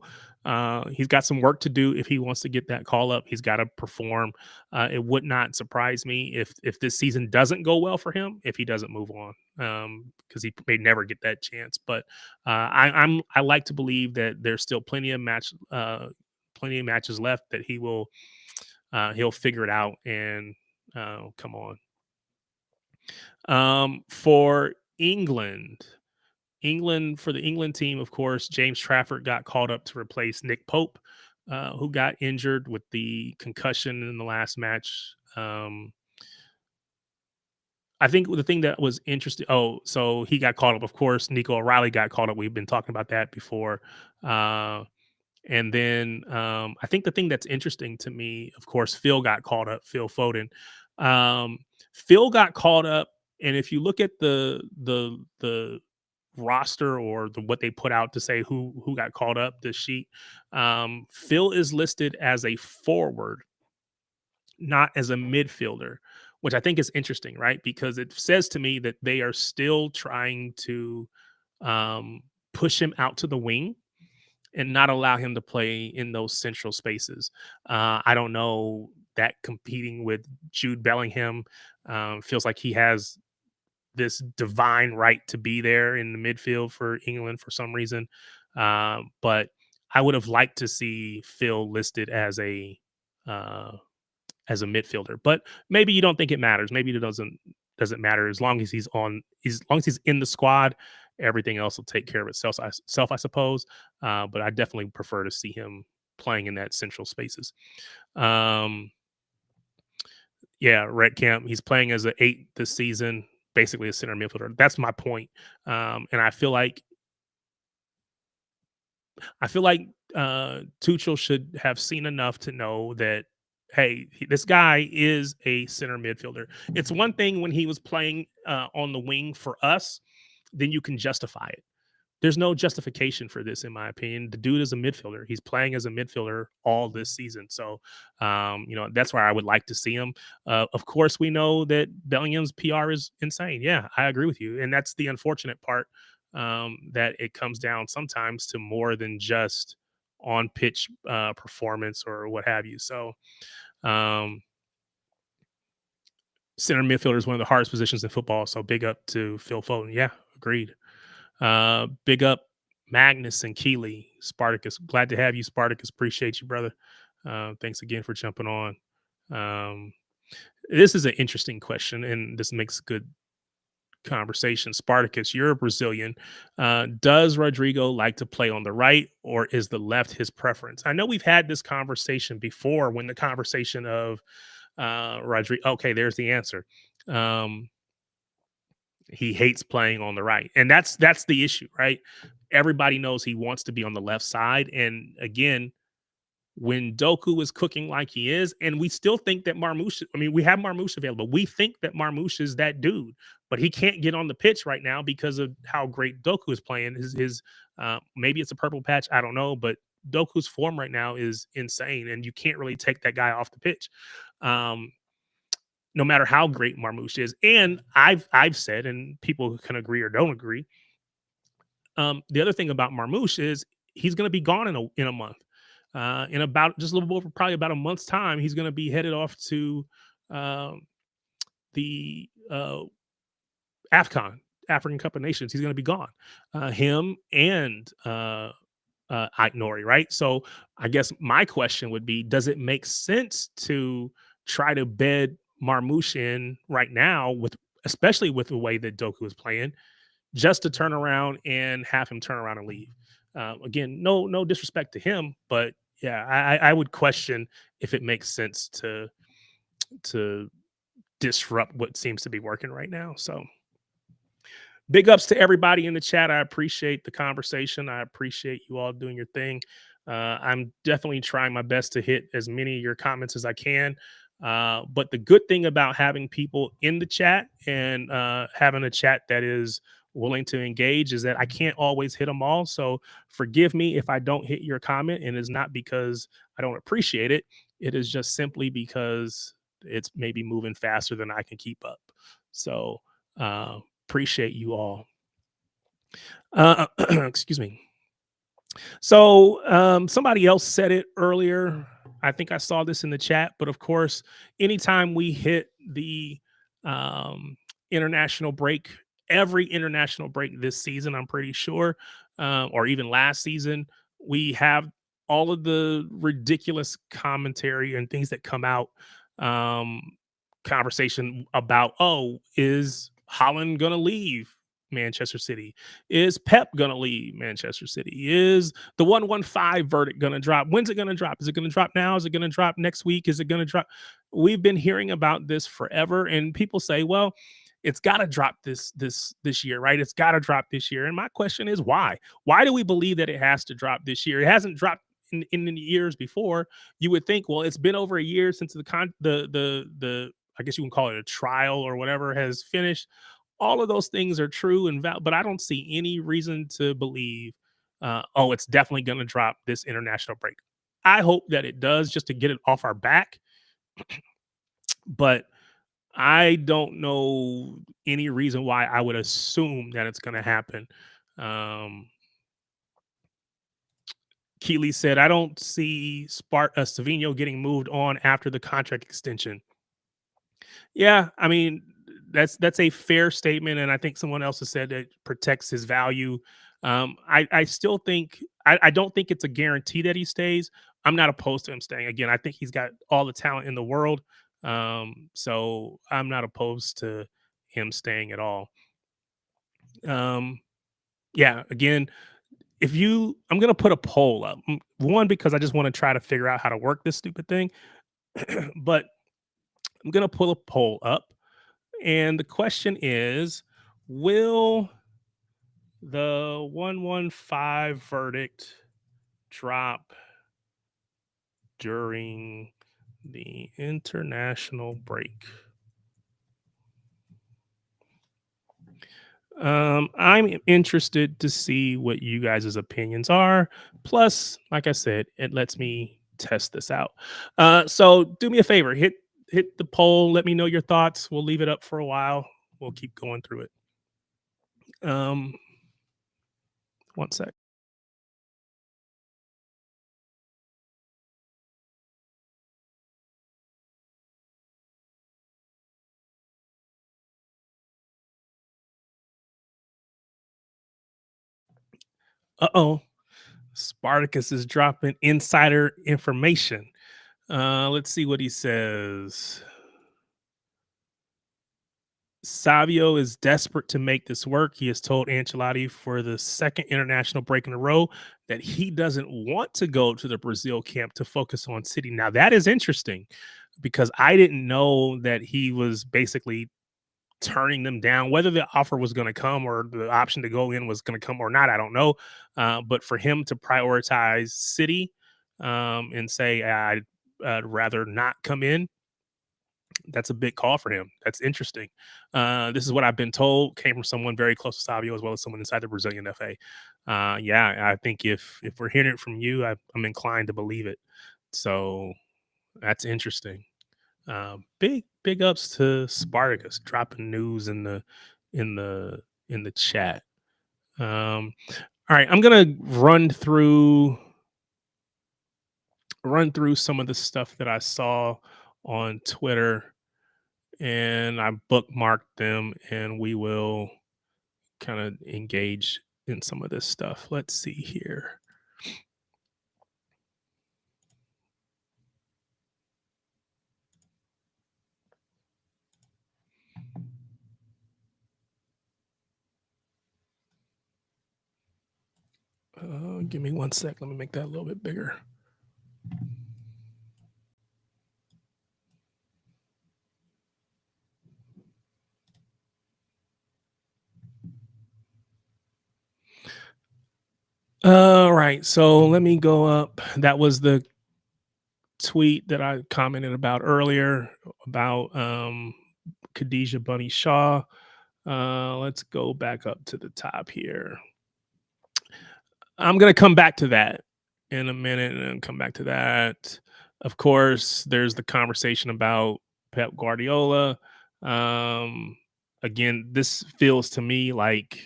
he's got some work to do if he wants to get that call up. He's got to perform. It would not surprise me if this season doesn't go well for him if he doesn't move on, because he may never get that chance. But I like to believe that there's still plenty of matches left that he'll figure it out and come on. For for the England team, of course, James Trafford got called up to replace Nick Pope, who got injured with the concussion in the last match. I think the thing that was interesting. Oh, so he got called up. Of course, Nico O'Reilly got called up. We've been talking about that before. And then I think the thing that's interesting to me, of course, Phil got called up. Phil Foden. Phil got called up, and if you look at the roster or what they put out to say who got called up, the sheet, Phil is listed as a forward, not as a midfielder, which I think is interesting, right? Because it says to me that they are still trying to push him out to the wing and not allow him to play in those central spaces. I don't know that competing with Jude Bellingham feels like he has this divine right to be there in the midfield for England for some reason. But I would have liked to see Phil listed as a midfielder. But maybe you don't think it matters. Maybe it doesn't matter as long as he's in the squad. Everything else will take care of itself, I suppose. But I definitely prefer to see him playing in that central spaces. Yeah, Red Camp. He's playing as an 8 this season, basically a center midfielder. That's my point. And I feel like Tuchel should have seen enough to know that, hey, this guy is a center midfielder. It's one thing when he was playing on the wing for us, then you can justify it. there's no justification for this, in my opinion. The dude is a midfielder. He's playing as a midfielder all this season. So, that's where I would like to see him. Of course, we know that Bellingham's PR is insane. Yeah, I agree with you. And that's the unfortunate part, that it comes down sometimes to more than just on pitch performance or what have you. So, um, center midfielder is one of the hardest positions in football. So, big up to Phil Foden. Yeah, agreed. Big up Magnus and Keeley, Spartacus. Glad to have you, Spartacus. Appreciate you, brother. Thanks again for jumping on. Um, this is an interesting question, and this makes good conversation. Spartacus, you're a Brazilian. Does Rodrigo like to play on the right, or is the left his preference? I know we've had this conversation before when the conversation of Rodrigo. Okay, there's the answer. Um, he hates playing on the right, and that's the issue, right? Everybody knows he wants to be on the left side, and again, when Doku is cooking like he is, and we still think that Marmouche, I mean, we have Marmouche available. We think that Marmouche is that dude, but he can't get on the pitch right now because of how great Doku is playing. His maybe it's a purple patch, I don't know, but Doku's form right now is insane, and you can't really take that guy off the pitch. Um, no matter how great Marmouche is. And I've said, and people can agree or don't agree. The other thing about Marmouche is he's going to be gone in a month. In about just a little over probably about a month's time, he's going to be headed off to um, the AFCON, African Cup of Nations. He's going to be gone. Him and Ike Nori, right? So I guess my question would be, does it make sense to try to bed Marmouche in right now with, especially with the way that Doku is playing, just to turn around and have him turn around and leave? Again, no disrespect to him, but yeah, I would question if it makes sense to disrupt what seems to be working right now. So big ups to everybody in the chat. I appreciate the conversation. I appreciate you all doing your thing. I'm definitely trying my best to hit as many of your comments as I can. But the good thing about having people in the chat and having a chat that is willing to engage is that I can't always hit them all. So forgive me if I don't hit your comment. And it's not because I don't appreciate it. It is just simply because it's maybe moving faster than I can keep up. So, appreciate you all. Excuse me. So somebody else said it earlier. I think I saw this in the chat, but of course, anytime we hit the um, international break, every international break this season, I'm pretty sure, or even last season, we have all of the ridiculous commentary and things that come out. Um, Conversation about, oh, is Holland going to leave Manchester City? Is Pep going to leave Manchester City? Is the 115 verdict going to drop? When's it going to drop? Is it going to drop now? Is it going to drop next week? Is it going to drop? We've been hearing about this forever, and people say, well, it's got to drop this year, right? It's got to drop this year. And my question is, why? Why do we believe that it has to drop this year? It hasn't dropped in the years before. You would think, well, it's been over a year since the I guess you can call it a trial or whatever has finished. All of those things are true and but I don't see any reason to believe, oh, it's definitely going to drop this international break. I hope that it does just to get it off our back, but I don't know any reason why I would assume that it's going to happen. Um, Keeley said, I don't see Savino getting moved on after the contract extension. Yeah, I mean, that's a fair statement, and I think someone else has said it protects his value. I still think I don't think it's a guarantee that he stays. I'm not opposed to him staying. Again, I think he's got all the talent in the world. So I'm not opposed to him staying at all. Um, yeah, again, if you I'm gonna put a poll up. One, because I just want to try to figure out how to work this stupid thing, but I'm gonna pull a poll up. And the question is, will the 115 verdict drop during the international break? I'm interested to see what you guys' opinions are. Plus, like I said, it lets me test this out. So do me a favor, hit the poll, let me know your thoughts. We'll leave it up for a while. We'll keep going through it. Um, one sec. Uh-oh. Spartacus is dropping insider information. Let's see what he says. Savio is desperate to make this work. He has told Ancelotti for the second international break in a row that he doesn't want to go to the Brazil camp to focus on City. Now, that is interesting because I didn't know that he was basically turning them down. Whether the offer was going to come or the option to go in was going to come or not, I don't know. But for him to prioritize City and say, I'd rather not come in, that's a big call for him. That's interesting. This is what I've been told. Came from someone very close to Savio, as well as someone inside the Brazilian FA. Yeah, I think if we're hearing it from you, I'm inclined to believe it. So that's interesting. Big ups to Spartacus dropping news in the in the chat. All right, I'm gonna run through some of the stuff that I saw on Twitter, and I bookmarked them, and we will kind of engage in some of this stuff. Let's see here. Give me one sec. Let me make that a little bit bigger. All right, so let me go up. That was the tweet that I commented about earlier about Khadijah Bunny Shaw. Let's go back up to the top here. I'm going to come back to that in a minute and come back to that. Of course, there's the conversation about Pep Guardiola. Again, this feels to me like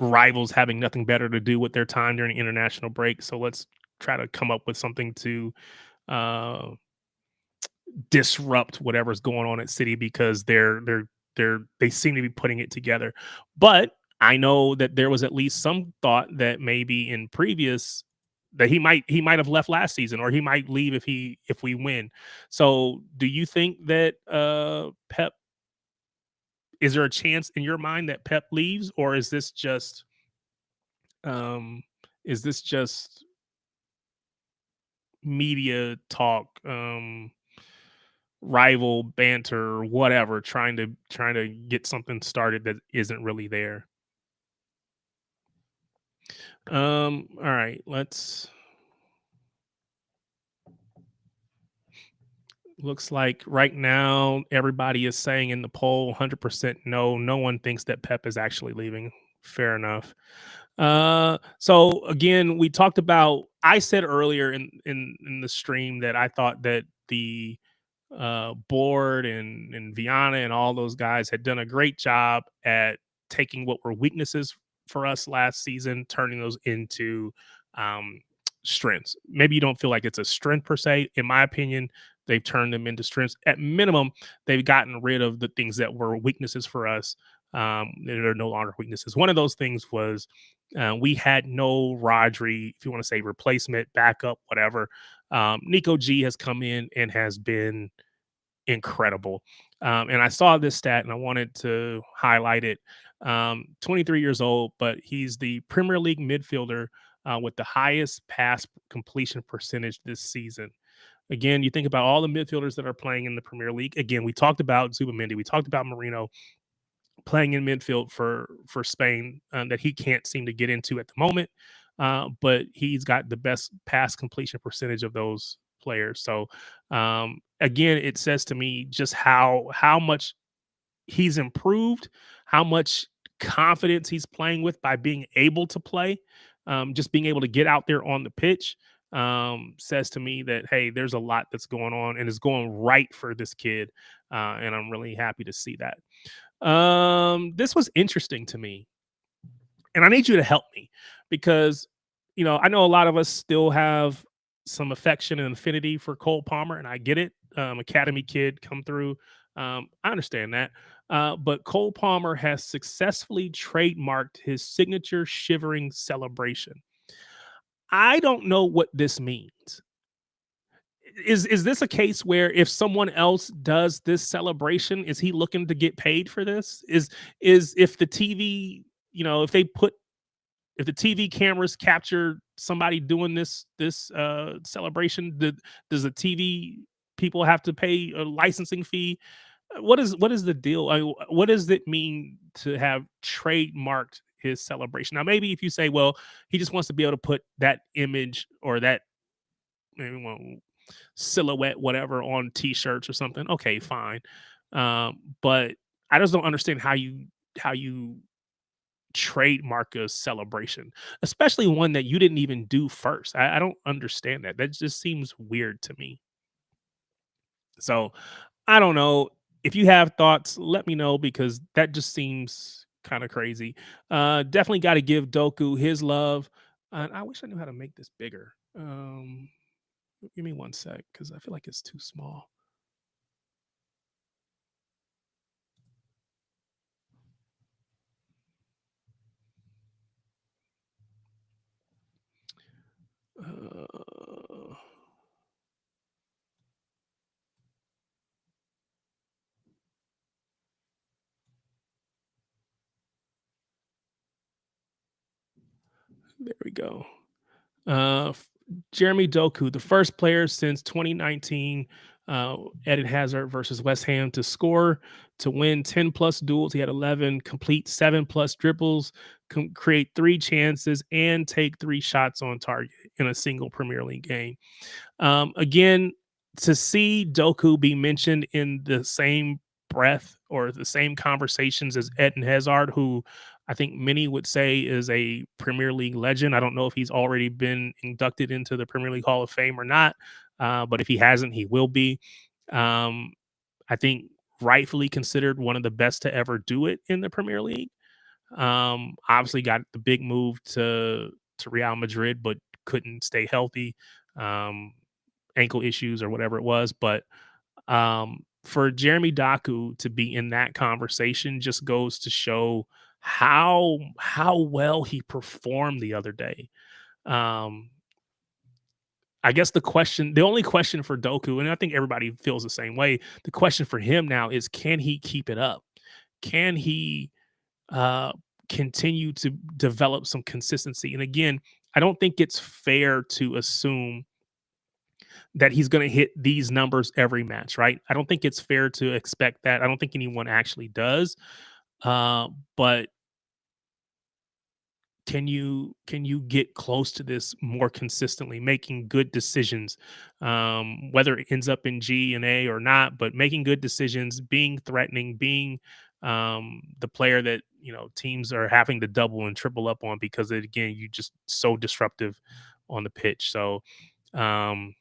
rivals having nothing better to do with their time during the international break. So let's try to come up with something to uh, disrupt whatever's going on at City because they seem to be putting it together. But I know that there was at least some thought that maybe in previous that he might have left last season or he might leave if we win. So do you think that Pep, is there a chance in your mind that Pep leaves, or um is this just media talk, rival banter, whatever, trying to get something started that isn't really there? All right, let's looks like right now everybody is saying in the poll 100% no. No one thinks that Pep is actually leaving. Fair enough. So again, we talked about, I said earlier in the stream that I thought that the board and Viana and all those guys had done a great job at taking what were weaknesses for us last season, turning those into um, strengths. Maybe you don't feel like it's a strength per se. In my opinion, they've turned them into strengths. At minimum, they've gotten rid of the things that were weaknesses for us. They're no longer weaknesses. One of those things was we had no Rodri, if you want to say replacement, backup, whatever. Nico G has come in and has been incredible. And I saw this stat and I wanted to highlight it. 23 years old, but he's the Premier League midfielder with the highest pass completion percentage this season. Again, you think about all the midfielders that are playing in the Premier League. Again, we talked about Zubamendi, we talked about Marino playing in midfield for Spain, that he can't seem to get into at the moment. But he's got the best pass completion percentage of those players. So again, it says to me just how much he's improved, how much confidence he's playing with by being able to play, just being able to get out there on the pitch, says to me that, hey, there's a lot that's going on and is going right for this kid. And I'm really happy to see that. This was interesting to me, and I need you to help me because, I know a lot of us still have some affection and affinity for Cole Palmer, and I get it. Academy kid come through. I understand that. But Cole Palmer has successfully trademarked his signature shivering celebration. I don't know what this means. Is this a case where if someone else does this celebration, is he looking to get paid for this? Is if the TV, if the TV cameras capture somebody doing this celebration, does the TV people have to pay a licensing fee? What is the deal? What does it mean to have trademarked his celebration? Now, maybe if you say, well, he just wants to be able to put that image or that, maybe, well, silhouette, whatever, on T-shirts or something. Okay, fine. But I just don't understand how you trademark a celebration, especially one that you didn't even do first. I don't understand that. That just seems weird to me. So I don't know. If you have thoughts, let me know because that just seems kind of crazy. Definitely got to give Doku his love. And I wish I knew how to make this bigger. Give me one sec because I feel like it's too small. Uh, there we go. Jeremy Doku, the first player since 2019, Eden Hazard versus West Ham to score, to win 10 plus duels. He had 11, complete 7 plus dribbles, create 3 chances, and take 3 shots on target in a single Premier League game. Again, to see Doku be mentioned in the same breath or the same conversations as Eden Hazard, who I think many would say is a Premier League legend. I don't know if he's already been inducted into the Premier League Hall of Fame or not, but if he hasn't, he will be. Um, I think rightfully considered one of the best to ever do it in the Premier League. Obviously got the big move to Real Madrid, but couldn't stay healthy. Um, Ankle issues or whatever it was. But for Jeremy Doku to be in that conversation just goes to show how well he performed the other day. Um, I guess the only question for Doku, and I think everybody feels the same way, the question for him now is, can he keep it up? Can he uh, continue to develop some consistency? And again, I don't think it's fair to assume that he's going to hit these numbers every match, right? I don't think it's fair to expect that. I don't think anyone actually does. But can you get close to this more consistently, making good decisions, whether it ends up in G and A or not, but making good decisions, being threatening, being the player that teams are having to double and triple up on because again, you just so disruptive on the pitch. So um,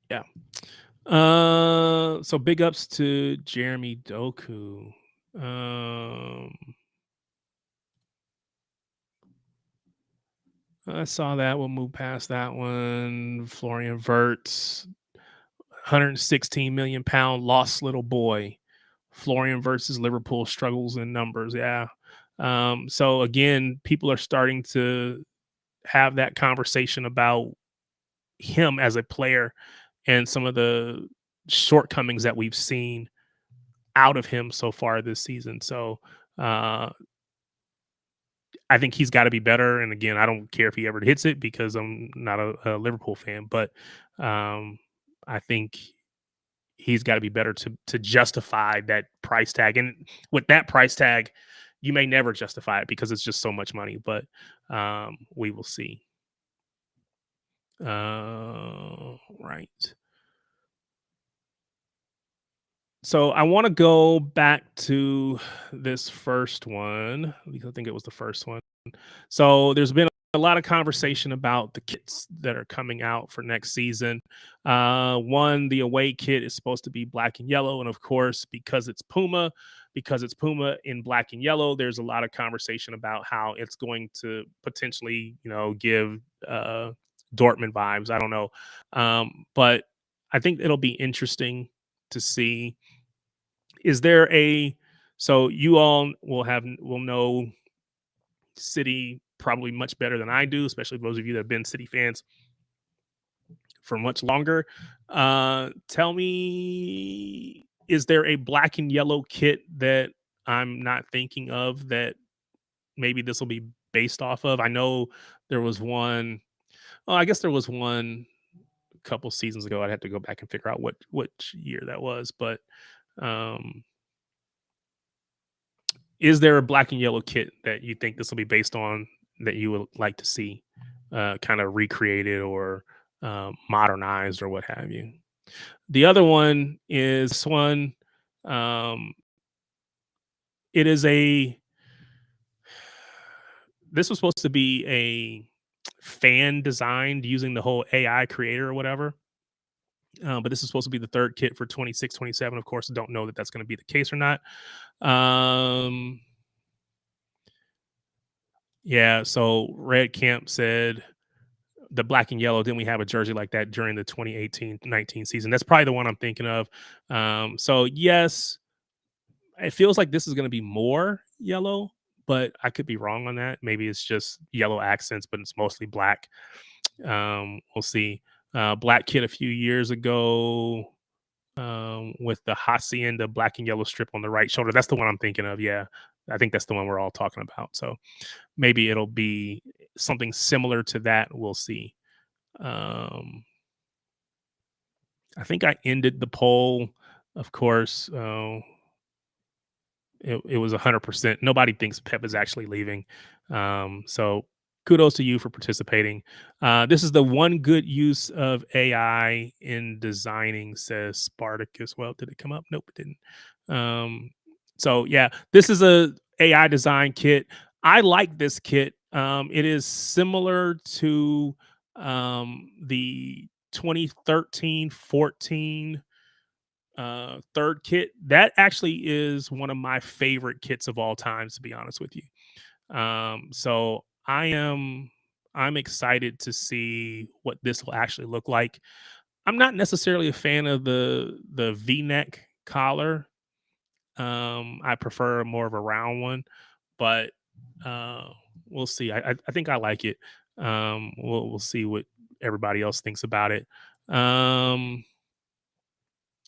yeah. So big ups to Jeremy Doku. Um, I saw that. We'll move past that one. Florian Wirtz, 116 million pound lost little boy. Florian versus Liverpool struggles in numbers. Yeah. So again, people are starting to have that conversation about him as a player and some of the shortcomings that we've seen out of him so far this season. So uh, I think he's got to be better. And again, I don't care if he ever hits it because I'm not a Liverpool fan, but I think he's got to be better to justify that price tag. And with that price tag, you may never justify it because it's just so much money. But we will see. Right. So I want to go back to this first one because I think it was the first one. So there's been a lot of conversation about the kits that are coming out for next season. One, the away kit is supposed to be black and yellow, and of course, because it's Puma in black and yellow, there's a lot of conversation about how it's going to potentially, give Dortmund vibes. I don't know, but I think it'll be interesting to see. Is there a so you all will know City probably much better than I do, especially those of you that have been City fans for much longer. Tell me, is there a black and yellow kit that I'm not thinking of that maybe this will be based off of? I know there was one. Oh, I guess there was one a couple seasons ago. I'd have to go back and figure out which year that was, but um, is there a black and yellow kit that you think this will be based on that you would like to see kind of recreated or modernized or what have you? The other one is this one. Um, it is a. This was supposed to be a fan designed using the whole AI creator or whatever. But this is supposed to be the third kit for 26, 27. Of course, I don't know that that's going to be the case or not. Um, yeah. So Red Camp said the black and yellow. Didn't we have a jersey like that during the 2018-19 season? That's probably the one I'm thinking of. So yes, it feels like this is going to be more yellow, but I could be wrong on that. Maybe it's just yellow accents, but it's mostly black. We'll see. Black Kid a few years ago with the hacienda black and yellow strip on the right shoulder. That's the one I'm thinking of. Yeah, I think that's the one we're all talking about. So maybe it'll be something similar to that. We'll see. Um, I think I ended the poll. Of course, it was 100%. Nobody thinks Pep is actually leaving. So kudos to you for participating. This is the one good use of AI in designing, says Spartacus. Well, did it come up? Nope, it didn't. So yeah, this is a AI design kit. I like this kit. It is similar to the 2013-14 third kit. That actually is one of my favorite kits of all times, to be honest with you. So I'm excited to see what this will actually look like. I'm not necessarily a fan of the V-neck collar. I prefer more of a round one, but uh we'll see. I think I like it. We'll see what everybody else thinks about it.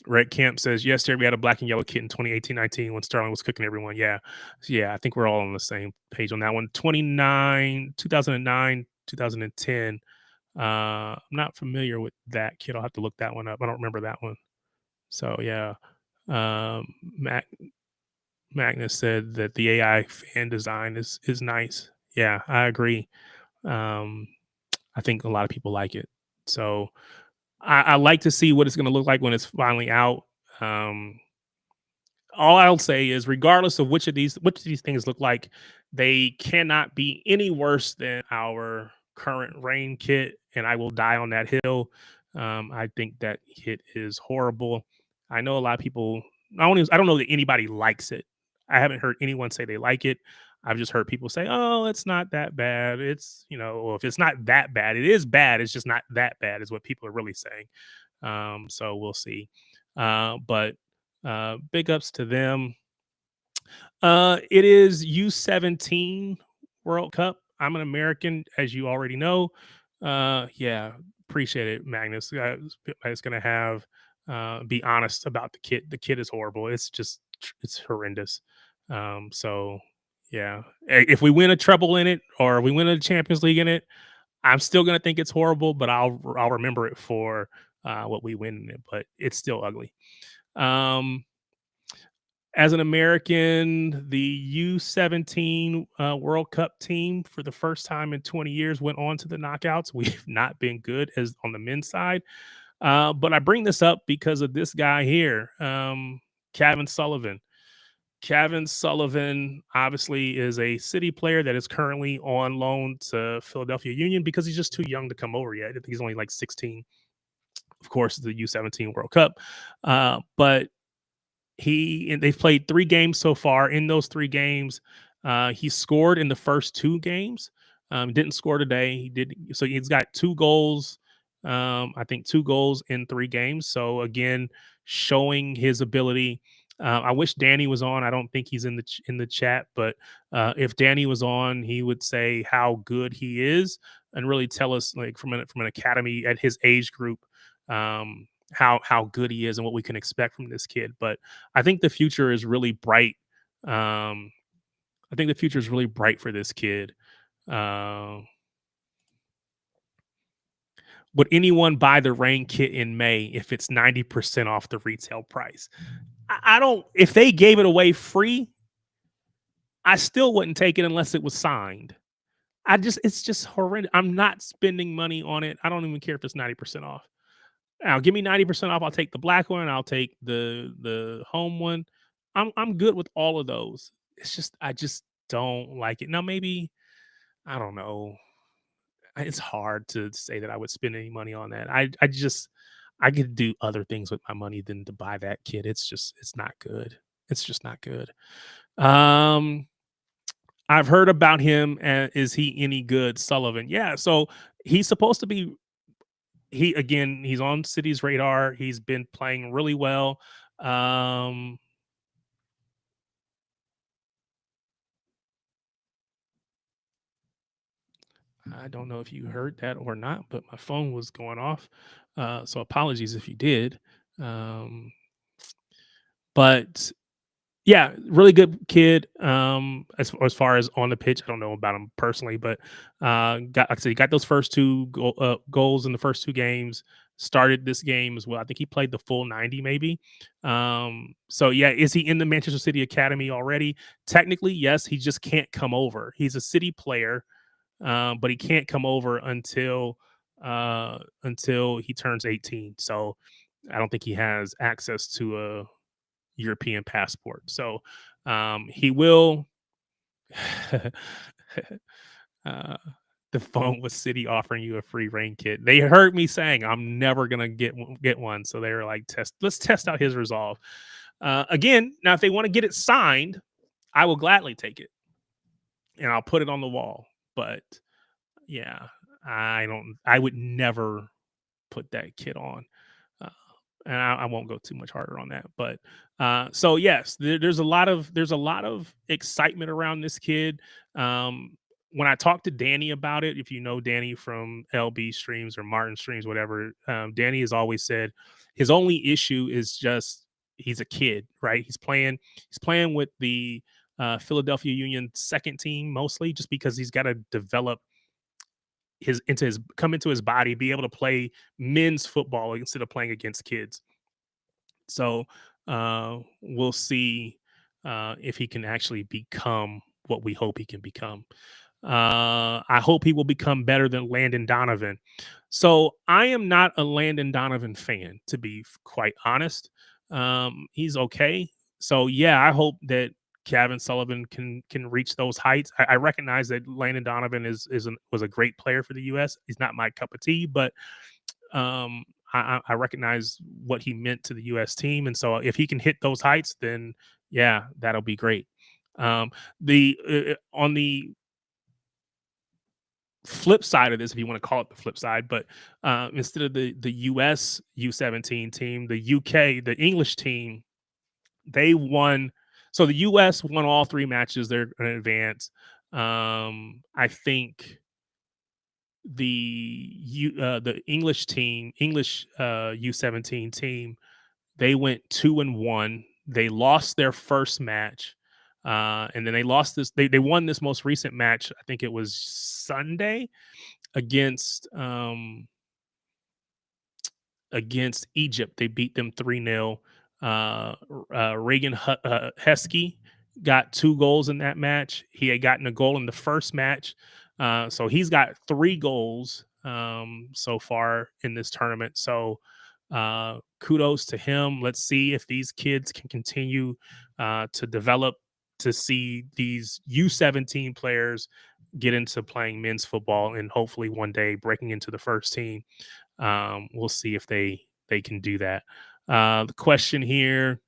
Red Camp says, yesterday we had a black and yellow kit in 2018-19 when Sterling was cooking everyone. Yeah. So, yeah, I think we're all on the same page on that one. 2009, 2010. I'm not familiar with that kit. I'll have to look that one up. I don't remember that one. So, yeah. Um, Mac, Magnus said that the AI fan design is nice. Yeah, I agree. Um, I think a lot of people like it. So, I like to see what it's going to look like when it's finally out. Um, all I'll say is, regardless of which of these things look like, they cannot be any worse than our current rain kit, and I will die on that hill. I think that kit is horrible. I know a lot of people. I don't know that anybody likes it. I haven't heard anyone say they like it. I've just heard people say, "Oh, it's not that bad." It's well, if it's not that bad, it is bad. It's just not that bad, is what people are really saying. So we'll see. But big ups to them. It is U17 World Cup. I'm an American, as you already know. Yeah, appreciate it, Magnus. I was gonna have be honest about the kit. The kit is horrible. It's horrendous. So yeah, if we win a treble in it or we win a Champions League in it, I'm still gonna think it's horrible, but I'll remember it for what we win in it. But it's still ugly. Um, as an American, the U17 World Cup team for the first time in 20 years went on to the knockouts. We've not been good as on the men's side. But I bring this up because of this guy here. Kevin Sullivan. Kevin Sullivan obviously is a City player that is currently on loan to Philadelphia Union because he's just too young to come over yet. I think he's only like 16. Of course, the U17 World Cup. But they've played 3 games so far. In those 3 games, he scored in the first 2 games. Didn't score today. He did, so he's got 2 goals. I think 2 goals in 3 games. So again, showing his ability. I wish Danny was on. I don't think he's in the chat, but if Danny was on, he would say how good he is and really tell us, like, from an academy at his age group, how good he is and what we can expect from this kid. But I think the future is really bright. I think the future is really bright for this kid. Would anyone buy the rain kit in May if it's 90% off the retail price? I don't. If they gave it away free, I still wouldn't take it unless it was signed. It's just horrendous. I'm not spending money on it. I don't even care if it's 90% off. Now, give me 90% off. I'll take the black one. I'll take the home one. I'm good with all of those. It's just I just don't like it. Now, maybe I don't know. It's hard to say that I would spend any money on that. I could do other things with my money than to buy that kid. It's not good. It's just not good. I've heard about him. Is he any good, Sullivan? Yeah. So he's supposed to be. He's on City's radar. He's been playing really well. I don't know if you heard that or not, but my phone was going off. So apologies if you did. But yeah, really good kid. As far as on the pitch, I don't know about him personally, but like I said, he got those first 2 goals in the first 2 games. Started this game as well. I think he played the full 90, maybe. So yeah, is he in the Manchester City Academy already? Technically, yes. He just can't come over. He's a City player, but he can't come over until he turns 18. So I don't think he has access to a European passport. So he will. uh, the phone was City offering you a free rain kit. They heard me saying I'm never gonna get one, so they were like, let's test out his resolve. Again, now if they want to get it signed, I will gladly take it and I'll put it on the wall. But yeah, I would never put that kit on. And I won't go too much harder on that. But so yes, there's a lot of excitement around this kid. When I talked to Danny about it, if you know Danny from LB streams or Martin streams, whatever, Danny has always said his only issue is just he's a kid, right? He's playing with the Philadelphia Union second team mostly, just because he's got to develop come into his body, be able to play men's football instead of playing against kids. So we'll see if he can actually become what we hope he can become. I hope he will become better than Landon Donovan. So I am not a Landon Donovan fan, to be quite honest. He's okay. So yeah, I hope that Kevin Sullivan can reach those heights. I recognize that Landon Donovan was a great player for the U.S. He's not my cup of tea, but I recognize what he meant to the U.S. team, and so if he can hit those heights, then yeah, that'll be great. On the flip side of this, if you want to call it the flip side, but instead of the U.S. U17 team, the UK, the English team, they won. So the U.S. won all 3 matches. They're in advance. I think the English U17 team, they went 2-1. They lost their first match, and then they lost this. They won this most recent match. I think it was Sunday against Egypt. They beat them 3-0. Reagan Heskey got 2 goals in that match. He had gotten a goal in the first match. So he's got 3 goals so far in this tournament. So Kudos to him. Let's see if these kids can continue to develop to see these U17 players get into playing men's football and hopefully one day breaking into the first team. We'll see if they can do that. The question here: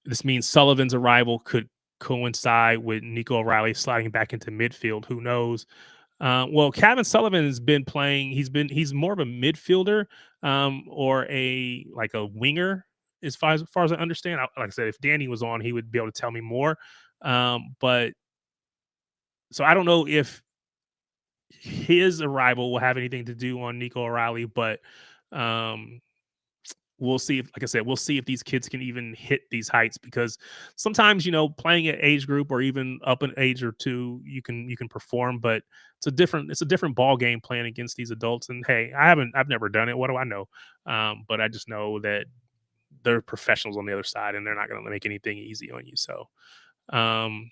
this means Sullivan's arrival could coincide with Nico O'Reilly sliding back into midfield. Who knows? Well, Kevin Sullivan has been playing. He's more of a midfielder, or a winger, as far as I understand. Like I said, if Danny was on, he would be able to tell me more. But so I don't know if his arrival will have anything to do on Nico O'Reilly, but um, we'll see if, like I said, we'll see if these kids can even hit these heights, because sometimes, playing at age group or even up an age or two, you can perform, but it's a different ball game playing against these adults. And hey, I've never done it. What do I know? But I just know that they're professionals on the other side, and they're not going to make anything easy on you. So, um,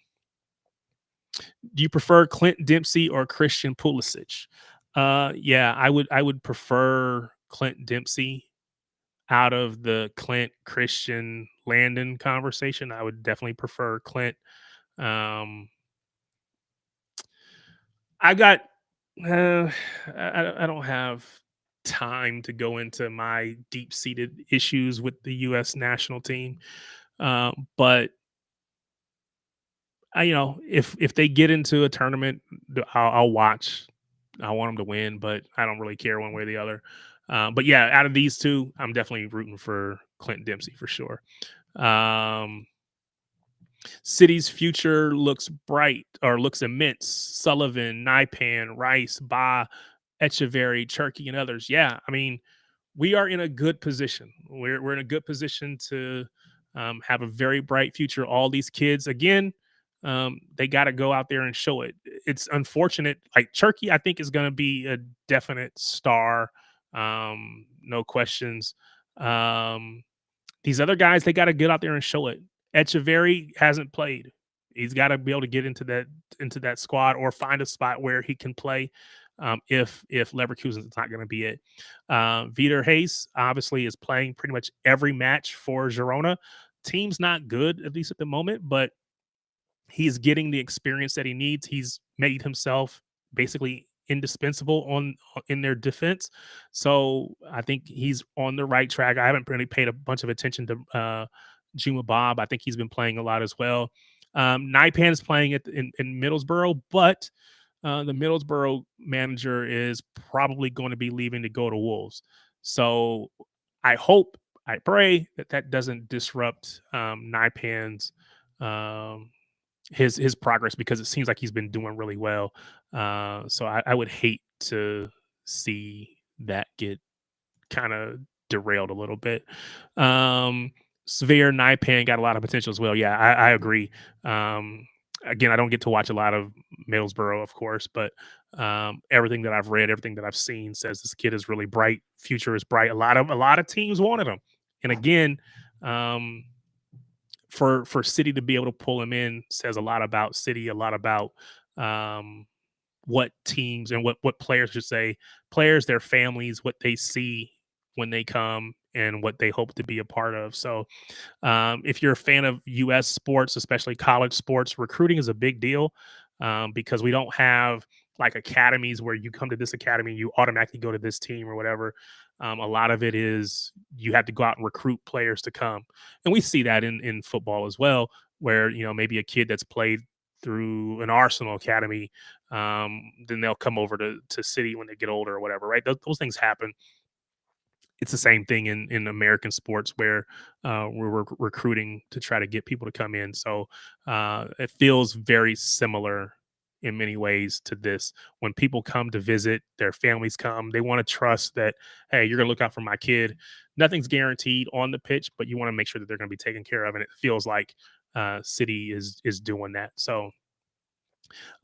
do you prefer Clint Dempsey or Christian Pulisic? Yeah, I would prefer Clint Dempsey out of the Clint Christian Landon conversation. I would definitely prefer Clint. Um, I got, I don't have time to go into my deep seated issues with the U.S. national team, but if they get into a tournament, I'll watch. I want them to win, but I don't really care one way or the other. But yeah, out of these two, I'm definitely rooting for Clint Dempsey for sure. Um, City's future looks bright, or looks immense. Sullivan, Naipan, Rice, Ba, Echeverry, Cherky, and others. Yeah, I mean, we are in a good position. We're in a good position to have a very bright future. All these kids, again, they got to go out there and show it. It's unfortunate. Like Cherky, I think is going to be a definite star, no questions. Um, these other guys, they got to get out there and show it. Echeverry hasn't played. He's got to be able to get into that squad, or find a spot where he can play. If Leverkusen is not going to be it, Vitor Hayes obviously is playing pretty much every match for Girona. Team's not good, at least at the moment, but he's getting the experience that he needs. He's made himself basically indispensable in their defense. So I think he's on the right track. I haven't really paid a bunch of attention to Juma Bob. I think he's been playing a lot as well. Naipan is playing in Middlesbrough, but the Middlesbrough manager is probably going to be leaving to go to Wolves. So I pray that doesn't disrupt Naipan's um, his progress, because it seems like he's been doing really well. So I would hate to see that get kind of derailed a little bit. Um, Severe Naipan got a lot of potential as well. Yeah, I agree. Again, I don't get to watch a lot of Middlesbrough, of course, but everything that I've read, everything that I've seen says this kid is really bright. Future is bright. A lot of teams wanted him, and again, um, for City to be able to pull him in says a lot about City, a lot about um, what teams and what players should say, players, their families, what they see when they come, and what they hope to be a part of. So, if you're a fan of U.S. sports, especially college sports, recruiting is a big deal, because we don't have like academies where you come to this academy and you automatically go to this team or whatever. A lot of it is you have to go out and recruit players to come, and we see that in football as well, where maybe a kid that's played through an Arsenal academy, then they'll come over to City when they get older or whatever, right? Those things happen. It's the same thing in American sports, where we're recruiting to try to get people to come in. So it feels very similar in many ways to this. When people come to visit, their families come, they want to trust that, hey, you're going to look out for my kid. Nothing's guaranteed on the pitch, but you want to make sure that they're going to be taken care of. And it feels like City is doing that. So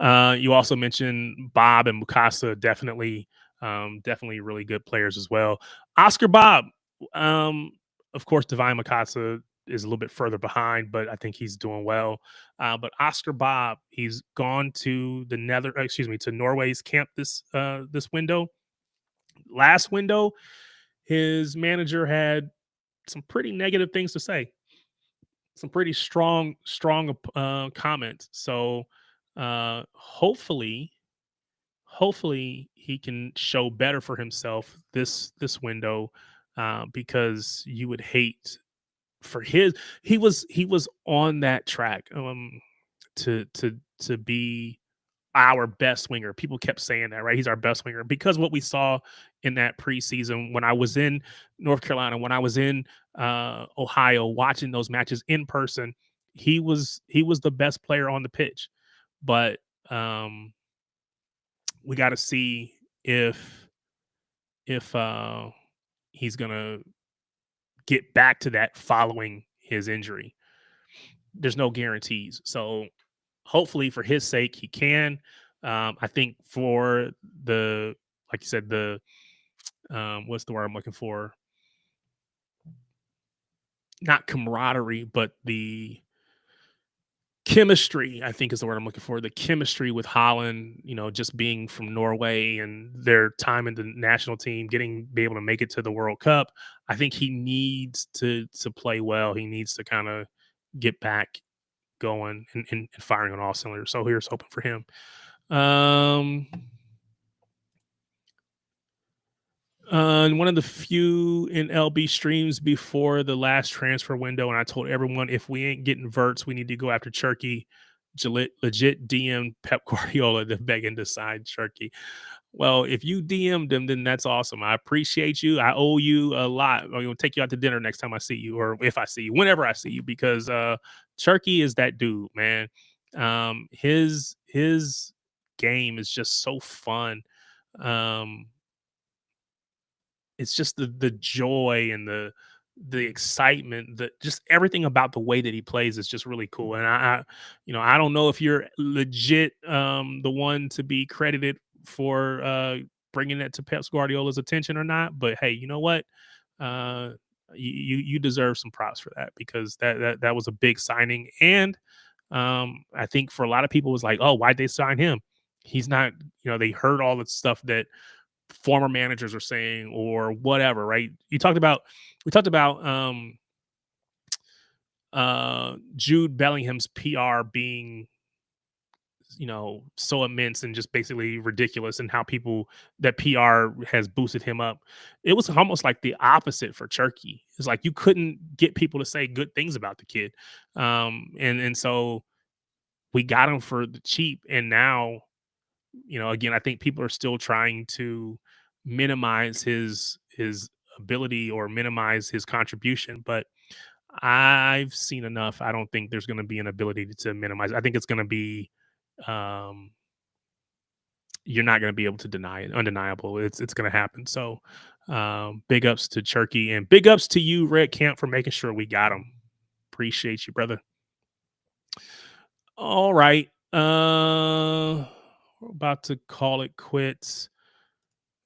you also mentioned Bob and Mukasa, definitely really good players as well. Oscar Bob, um, of course, Divine Mukasa is a little bit further behind, but I think he's doing well. But Oscar Bob, he's gone to to Norway's camp this window. Last window, his manager had some pretty negative things to say, some pretty strong comments. So hopefully he can show better for himself this window, because you would hate for his he was on that track, to be our best winger. People kept saying that, right? He's our best winger because what we saw in that preseason when I was in North Carolina, when I was in Ohio watching those matches in person, he was the best player on the pitch. But um, we got to see if he's gonna get back to that following his injury. There's no guarantees, so hopefully for his sake he can. I think for the like you said the what's the word I'm looking for? Not camaraderie, but the chemistry, I think is the word I'm looking for. The chemistry with Holland, just being from Norway and their time in the national team, be able to make it to the World Cup. I think he needs to play well. He needs to kind of get back going and firing on all cylinders. So here's hoping for him. One of the few in LB streams before the last transfer window, and I told everyone if we ain't getting Verts, we need to go after Cherky. Legit DM Pep Guardiola to beg him to sign Cherky. Well, if you DM'd him, then that's awesome. I appreciate you. I owe you a lot. I'm gonna take you out to dinner next time I see you, or if I see you, whenever I see you, because Cherky is that dude, man. His game is just so fun. Um, it's just the joy and the excitement, that just everything about the way that he plays is just really cool. And I don't know if you're legit the one to be credited for bringing that to Pep Guardiola's attention or not, but hey, you know what? Uh, you deserve some props for that, because that was a big signing. And I think for a lot of people it was like, oh, why'd they sign him? He's not, they heard all the stuff that former managers are saying or whatever, right? We talked about Jude Bellingham's PR being, so immense and just basically ridiculous, and how people that PR has boosted him up. It was almost like the opposite for Cherky. It's like you couldn't get people to say good things about the kid. And so we got him for the cheap, and now, again, I think people are still trying to minimize his ability or minimize his contribution, but I've seen enough. I don't think there's going to be an ability to minimize. I think it's going to be um you're not going to be able to deny it. Undeniable. It's going to happen. So big ups to Cherky, and big ups to you, Red Camp, for making sure we got him. Appreciate you, brother. All right. We're about to call it quits.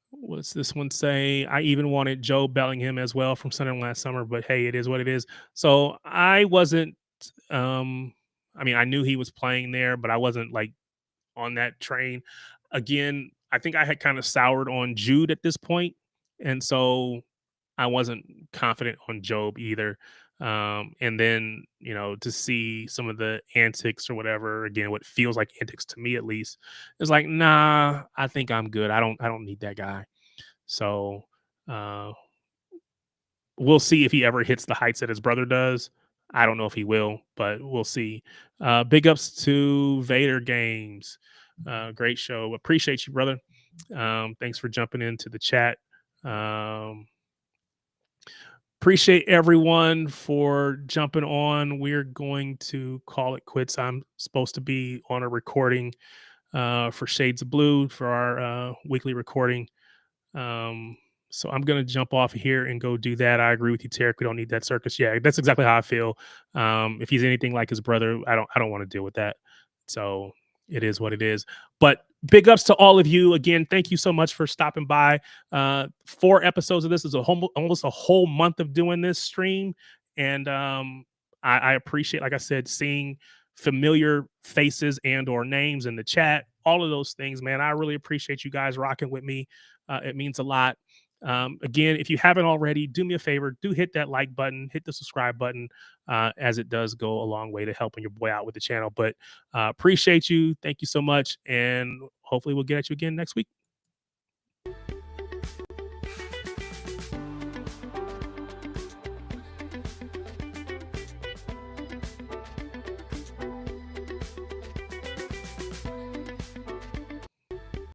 What's this one say? I even wanted Joe Bellingham as well from Sunderland last summer, but hey, it is what it is. So I wasn't. I mean, I knew he was playing there, but I wasn't like on that train. Again, I think I had kind of soured on Jude at this point, and so I wasn't confident on Job either. And then, to see some of the antics or whatever, again, what feels like antics to me at least, it's like, nah, I think I'm good. I don't need that guy. So uh, we'll see if he ever hits the heights that his brother does. I don't know if he will, but we'll see. Big ups to Vader Games. Great show. Appreciate you, brother. Thanks for jumping into the chat. Appreciate everyone for jumping on. We're going to call it quits. I'm supposed to be on a recording for Shades of Blue for our weekly recording. So I'm gonna jump off here and go do that. I agree with you, Tarek. We don't need that circus. Yeah, that's exactly how I feel. If he's anything like his brother, I don't want to deal with that. So it is what it is. But big ups to all of you again. Thank you so much for stopping by. 4 episodes of this is almost a whole month of doing this stream, and I appreciate, like I said, seeing familiar faces and or names in the chat. All of those things, man. I really appreciate you guys rocking with me. It means a lot. Again, if you haven't already, do me a favor, do hit that like button, hit the subscribe button, as it does go a long way to helping your boy out with the channel. But appreciate you. Thank you so much. And hopefully we'll get at you again next week.